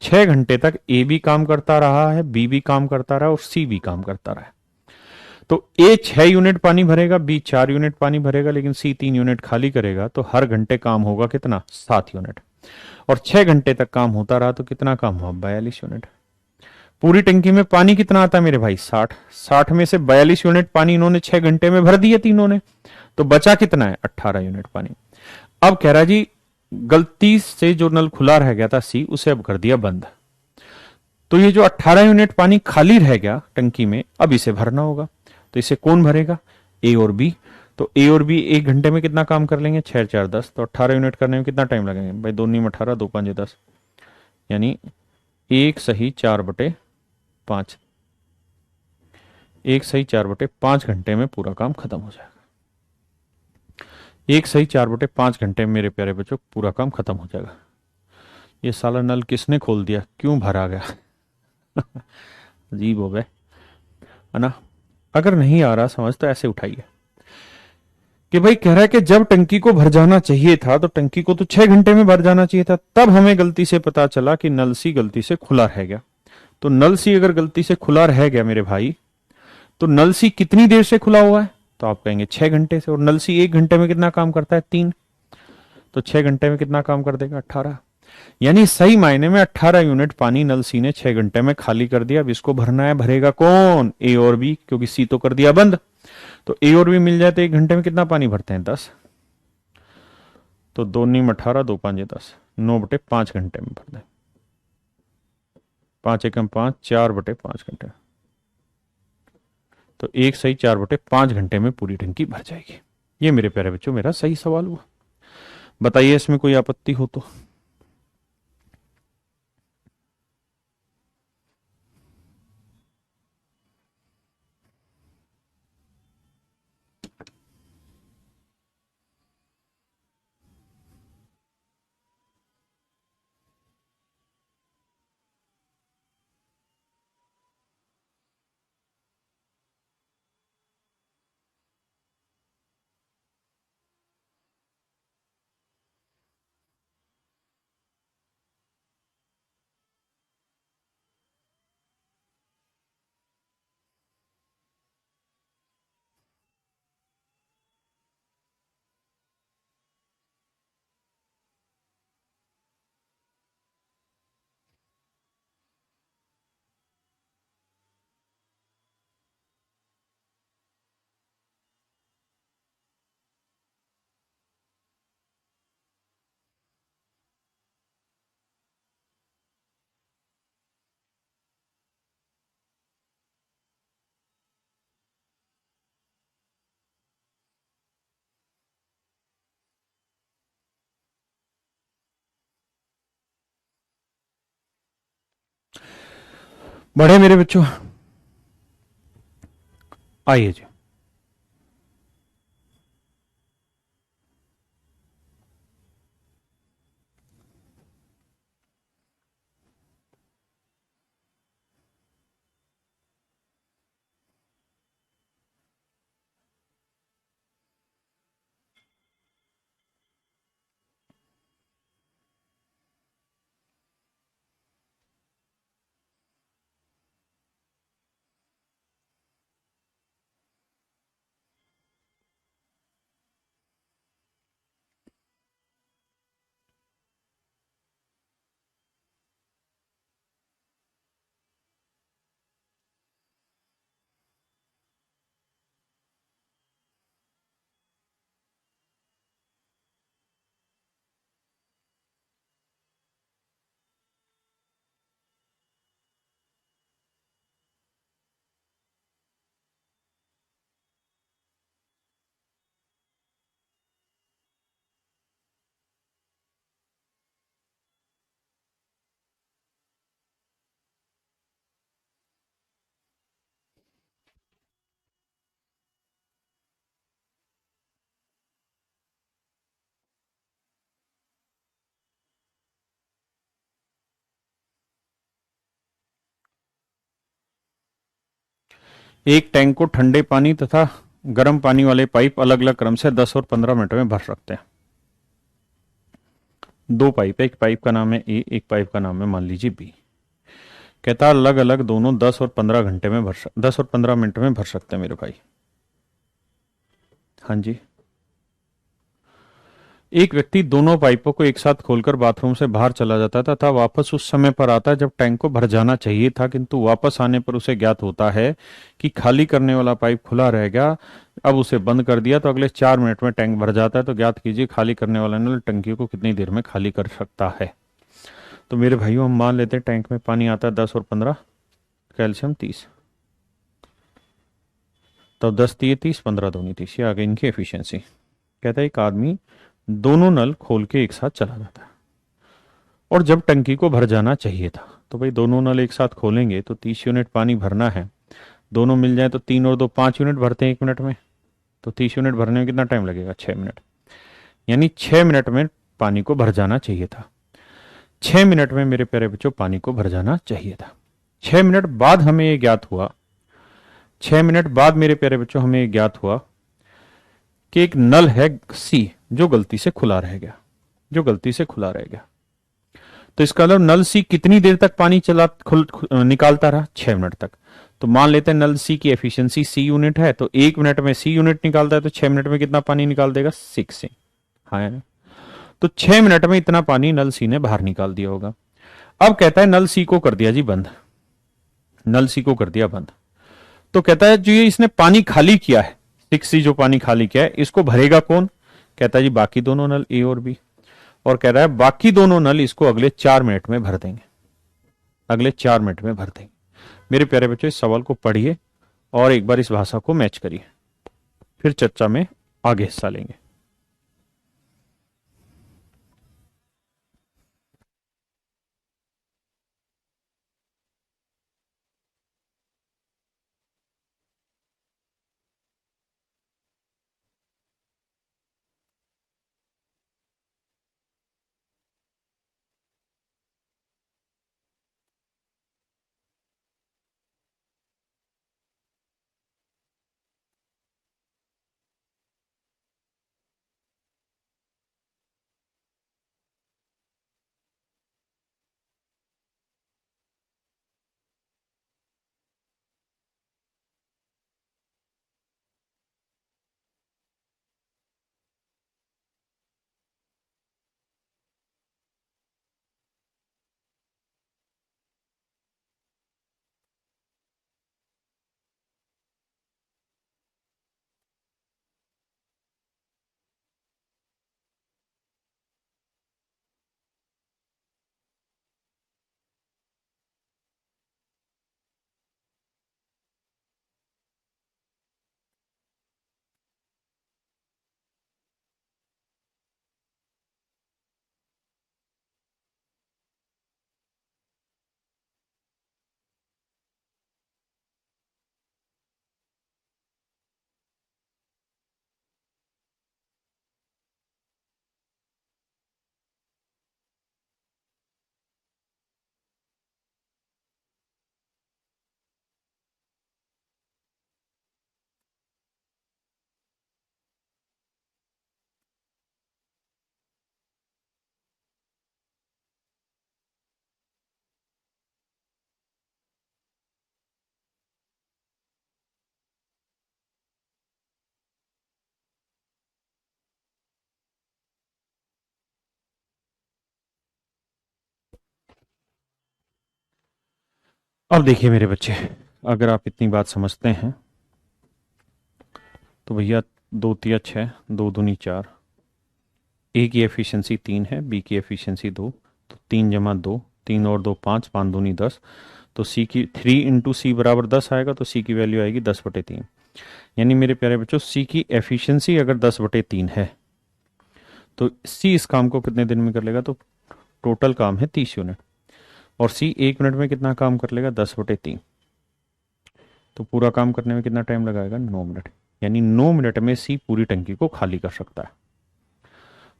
6 घंटे तक ए भी काम करता रहा है, बी भी काम करता रहा और सी भी काम करता रहा। तो ए 6 यूनिट पानी भरेगा, बी 4 यूनिट पानी भरेगा, लेकिन सी 3 यूनिट खाली करेगा। तो हर घंटे काम होगा कितना? 7 यूनिट। और 6 घंटे तक काम होता रहा तो कितना काम हुआ? 42 यूनिट। पूरी टंकी में पानी कितना आता है मेरे भाई? 60। 60 में से 42 यूनिट पानी इन्होंने 6 घंटे में भर दिए तीनों ने, तो बचा कितना है? 18 यूनिट पानी। अब कह रहा जी गलती से जो नल खुला रह गया था सी, उसे अब कर दिया बंद। तो ये जो 18 यूनिट पानी खाली रह गया टंकी में, अब इसे भरना होगा। तो इसे कौन भरेगा? ए और बी। तो ए और बी 1 घंटे में कितना काम कर लेंगे? 6 4 10। तो 18 यूनिट करने में कितना टाइम लगेगा भाई? 2 नीम 18, 2 5 10, यानी 1 सही 4/5। 1 सही 4/5 घंटे में पूरा काम खत्म हो जाएगा। 1 सही 4/5 घंटे में मेरे प्यारे बच्चों पूरा काम खत्म हो जाएगा। ये साला नल किसने खोल दिया? क्यों भरा गया? अजीब हो गए, है ना? अगर नहीं आ रहा समझ तो ऐसे उठाइए कि भाई कह रहा है कि जब टंकी को भर जाना चाहिए था तो टंकी को तो 6 घंटे में भर जाना चाहिए था, तब हमें गलती से पता चला कि नल सी गलती से खुला रह गया। तो नल सी अगर गलती से खुला रह गया मेरे भाई, तो नल सी कितनी देर से खुला हुआ है? तो आप कहेंगे 6 घंटे से। और नल सी 1 घंटे में कितना काम करता है? 3। तो 6 घंटे में कितना काम कर देगा? 18। यानी सही मायने में 18 यूनिट पानी नल सी ने 6 घंटे में खाली कर दिया। अब इसको भरना है, भरेगा कौन? ए और बी, क्योंकि सी तो कर दिया बंद। तो ए और बी मिल जाए तो 1 घंटे में कितना पानी भरते हैं? 10। तो 2 नीम 18, 2 5 10, 9/5 घंटे में भर दें। 5 एकम 5, 4/5 घंटे। तो 1 सही 4/5 घंटे में पूरी टंकी भर जाएगी। ये मेरे प्यारे बच्चों मेरा सही सवाल हुआ। बताइए इसमें कोई आपत्ति हो तो। बढ़े मेरे बच्चों, आइए जी। एक टैंक को ठंडे पानी तथा गर्म पानी वाले पाइप अलग अलग क्रम से 10 और 15 मिनट में भर सकते हैं। 2 पाइप है, एक पाइप का नाम है ए, एक पाइप का नाम है मान लीजिए बी। कहता अलग अलग दोनों 10 और 15 घंटे में 10 और 15 मिनट में भर सकते हैं मेरे भाई। हाँ जी, एक व्यक्ति दोनों पाइपों को एक साथ खोलकर बाथरूम से बाहर चला जाता था तथा वापस उस समय पर आता है जब टैंक को भर जाना चाहिए था, किंतु वापस आने पर उसे ज्ञात होता है कि खाली करने वाला पाइप खुला रह गया। अब उसे बंद कर दिया तो अगले 4 मिनट में टैंक भर जाता है। तो ज्ञात कीजिए खाली करने वाला नल टंकी को कितनी देर में खाली कर सकता है। तो मेरे भाइयों, हम मान लेते हैं टैंक में पानी आता है 10 और 15, कैल्शियम 30। तो 10 दिए 30, 15 दूनी 30, ये आ गई इनकी एफिशिएंसी। कहता है एक आदमी दोनों नल खोल के एक साथ चला जाता है और जब टंकी को भर जाना चाहिए था, तो भाई दोनों नल एक साथ खोलेंगे तो 30 यूनिट पानी भरना है। दोनों मिल जाए तो 3 और 2 5 यूनिट भरते हैं 1 मिनट में। तो 30 यूनिट भरने में कितना टाइम लगेगा? 6 मिनट। यानी 6 मिनट में पानी को भर जाना चाहिए था। 6 मिनट में मेरे प्यारे बच्चों पानी को भर जाना चाहिए था। 6 मिनट बाद हमें ये ज्ञात हुआ, 6 मिनट बाद मेरे प्यारे बच्चों हमें ये ज्ञात हुआ कि एक नल है सी जो गलती से खुला रह गया, जो गलती से खुला रह गया। तो इसका मतलब नल सी कितनी देर तक पानी निकालता रहा? 6 मिनट तक। तो मान लेते हैं नल सी की एफिशिएंसी सी यूनिट है, तो 1 मिनट में सी यूनिट निकालता है, तो 6 मिनट में कितना पानी निकाल देगा? 6 से। हाँ, तो 6 मिनट में इतना पानी नल सी ने बाहर निकाल दिया होगा। अब कहता है नल सी को कर दिया जी बंद, नल सी को कर दिया बंद। तो कहता है जो ये इसने पानी खाली किया है, 6 सी जो पानी खाली किया है, इसको भरेगा कौन? कहता है जी बाकी दोनों नल ए और बी। और कह रहा है बाकी दोनों नल इसको अगले 4 मिनट में भर देंगे, अगले 4 मिनट में भर देंगे। मेरे प्यारे बच्चों, इस सवाल को पढ़िए और एक बार इस भाषा को मैच करिए, फिर चर्चा में आगे हिस्सा लेंगे। अब देखिए मेरे बच्चे, अगर आप इतनी बात समझते हैं तो भैया 2 तिया 6, 2 दूनी 4, ए की एफिशिएंसी 3 है, बी की एफिशिएंसी 2, तो 3 × 2, 3 और 2 5, 5 दूनी 10। तो सी की 3 × सी बराबर 10 आएगा, तो सी की वैल्यू आएगी 10/3। यानी मेरे प्यारे बच्चों, सी की एफिशिएंसी अगर 10/3 है तो सी इस काम को कितने दिन में कर लेगा? तो टोटल काम है 30 यूनिट, और सी 1 मिनट में कितना काम कर लेगा? 10/3। तो पूरा काम करने में कितना टाइम लगाएगा? 9 मिनट। यानी 9 मिनट में सी पूरी टंकी को खाली कर सकता है।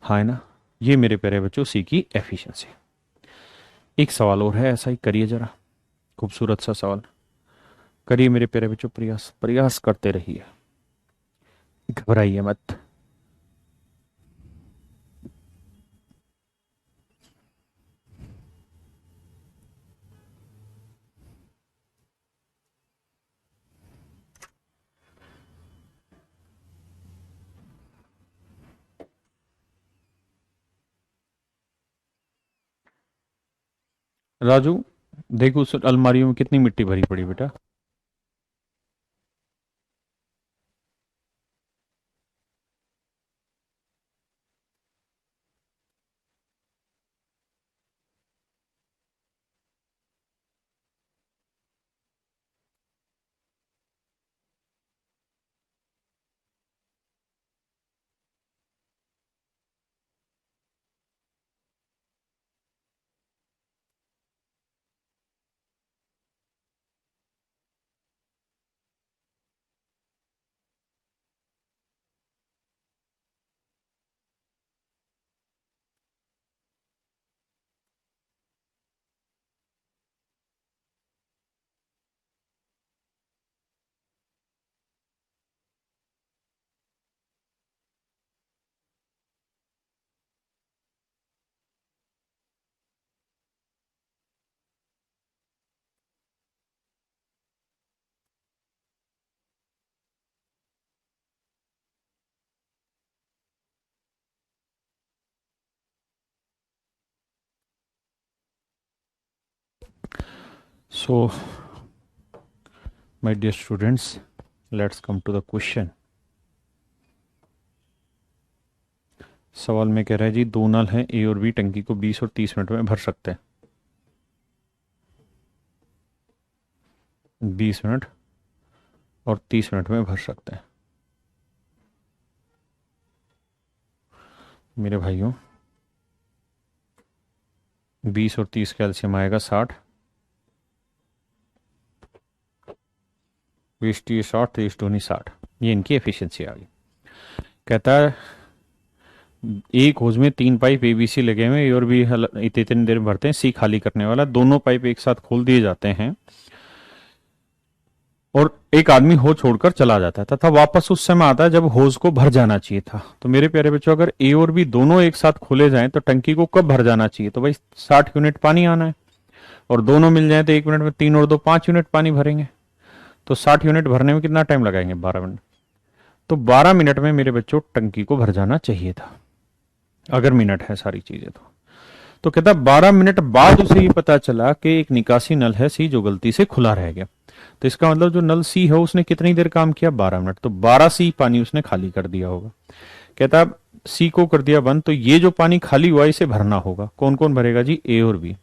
हाँ है ना? ये मेरे प्यारे बच्चों सी की एफिशिएंसी। एक सवाल और है, ऐसा ही करिए जरा, खूबसूरत सा सवाल करिए मेरे प्यारे बच्चों, प्रयास प्रयास करते रहिए, घबराइए मत। राजू, देखो उस अलमारियों में कितनी मिट्टी भरी पड़ी बेटा। So my dear students, let's come to the question. सवाल में कह रहा है जी, दो नल हैं ए और बी, टंकी को 20 और 30 मिनट में भर सकते हैं। 20 मिनट और 30 मिनट में भर सकते हैं। मेरे भाइयों, 20 और 30 कैल्शियम आएगा 60, 20 60, 30 दूनी 60। ये इनकी एफिशिएंसी आ गई। कहता है एक होज में 3 पाइप एबीसी लगे हुए, ए और बी इतनी देर में भरते हैं। सी खाली करने वाला, दोनों पाइप एक साथ खोल दिए जाते हैं और एक आदमी होज छोड़कर चला जाता है तथा वापस उस समय आता है जब होज को भर जाना चाहिए था। तो मेरे प्यारे बच्चों, अगर ए और बी दोनों एक साथ खोले जाएं तो टंकी को कब भर जाना चाहिए? तो भाई 60 यूनिट पानी आना है, और दोनों मिल जाए तो 1 मिनट में 3 और 2 5 यूनिट पानी भरेंगे। तो 60 यूनिट भरने में कितना टाइम लगाएंगे? 12 मिनट। तो 12 मिनट में मेरे बच्चों टंकी को भर जाना चाहिए था, अगर मिनट है सारी चीजें तो कहता 12 मिनट बाद उसे ये पता चला कि एक निकासी नल है सी जो गलती से खुला रह गया। तो इसका मतलब जो नल सी है उसने कितनी देर काम किया? 12 मिनट। तो 12 सी पानी उसने खाली कर दिया होगा। कहता सी को कर दिया बंद, तो ये जो पानी खाली हुआ इसे भरना होगा। कौन कौन भरेगा जी? ए और बी।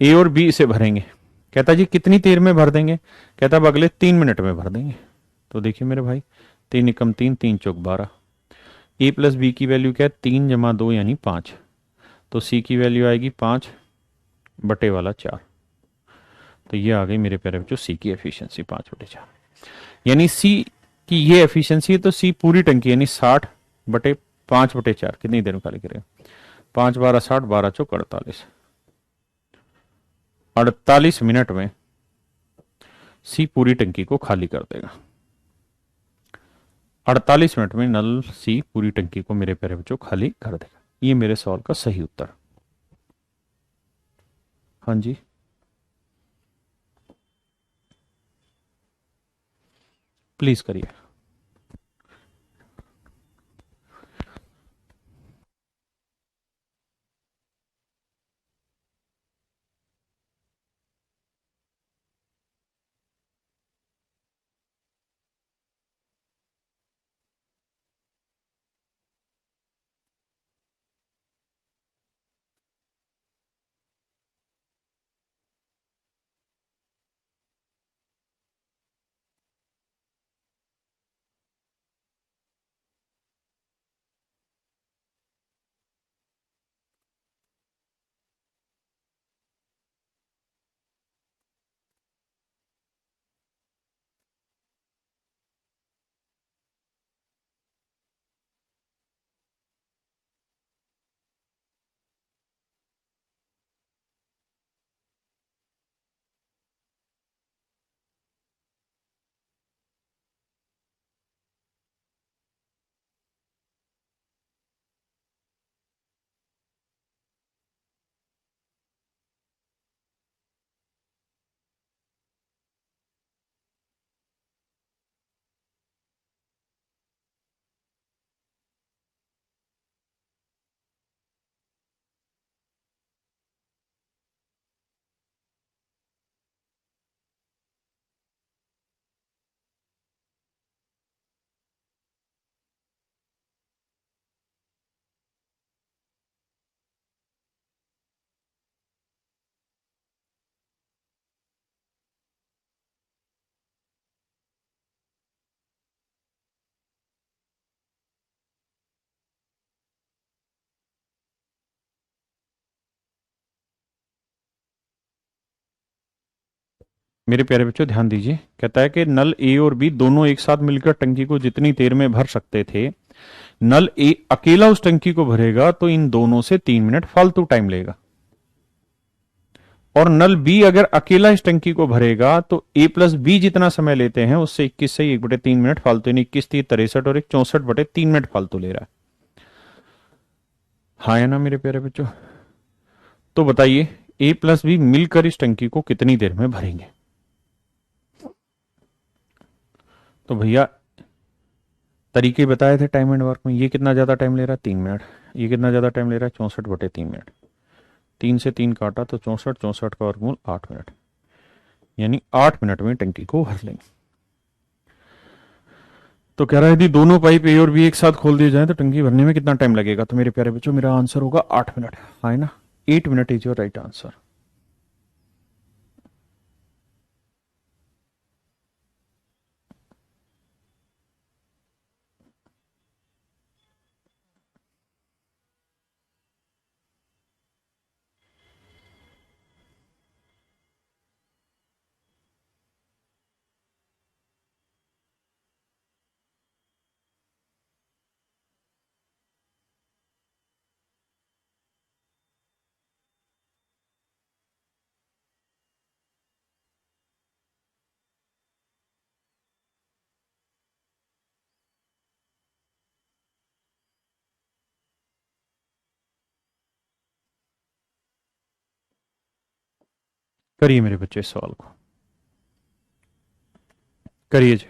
ए और बी इसे भरेंगे। कहता जी कितनी देर में भर देंगे? कहता अब अगले 3 मिनट में भर देंगे। तो देखिए मेरे भाई, 3 एकम 3, 3 चौक 12। ए प्लस बी की वैल्यू क्या है? 3 जमा 2 यानी 5। तो सी की वैल्यू आएगी 5/4। तो ये आ गई मेरे प्यारे बच्चों सी की एफिशिएंसी 5/4। यानी सी की ये एफिशिएंसी है, तो सी पूरी टंकी यानी 60/5/4 कितनी देर में खाली करेगा? 5 12 60, 12 चौक 48। 48 मिनट में सी पूरी टंकी को खाली कर देगा। 48 मिनट में नल सी पूरी टंकी को मेरे प्यारे बच्चों खाली कर देगा। ये मेरे सवाल का सही उत्तर। हाँ जी, प्लीज करिए। मेरे प्यारे बच्चों ध्यान दीजिए, कहता है कि नल ए और बी दोनों एक साथ मिलकर टंकी को जितनी देर में भर सकते थे, नल ए अकेला उस टंकी को भरेगा तो इन दोनों से 3 मिनट फालतू टाइम लेगा। और नल बी अगर अकेला इस टंकी को भरेगा तो ए प्लस बी जितना समय लेते हैं उससे 21 से 1/3 मिनट फालतू, यानी 21 3 63 और 64/3 मिनट फालतू ले रहा है। हाँ है ना मेरे प्यारे बच्चों? तो बताइए ए प्लस बी मिलकर इस टंकी को कितनी देर में भरेंगे? तो भैया तरीके बताए थे टाइम एंड वर्क में। ये कितना ज्यादा टाइम ले रहा है? 3 मिनट। ये कितना ज्यादा टाइम ले रहा है? 64/3 मिनट। 3 से 3 काटा तो 64, 64 का वर्गमूल 8 मिनट, यानी 8 मिनट में टंकी को भर लेंगे। तो कह रहा है यदि दोनों पाइप ए और बी एक साथ खोल दिए जाए तो टंकी भरने में कितना टाइम लगेगा? तो मेरे प्यारे बच्चों मेरा आंसर होगा 8 मिनट। हाँ है ना? 8 minute is your right answer. करिए मेरे बच्चे इस सवाल को, करिए जी।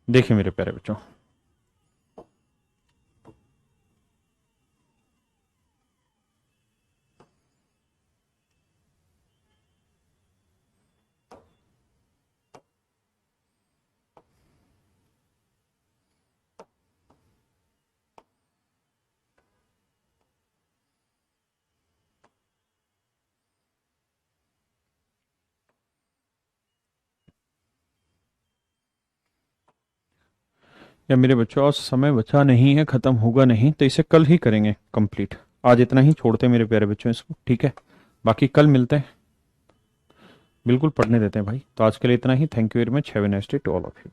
देखिए मेरे प्यारे बच्चों, या मेरे बच्चों आज समय बचा नहीं है, खत्म होगा नहीं, तो इसे कल ही करेंगे कंप्लीट। आज इतना ही छोड़ते हैं मेरे प्यारे बच्चों इसको, ठीक है? बाकी कल मिलते हैं, बिल्कुल पढ़ने देते हैं भाई। तो आज के लिए इतना ही। Thank you very much. Have a nice day to all of you.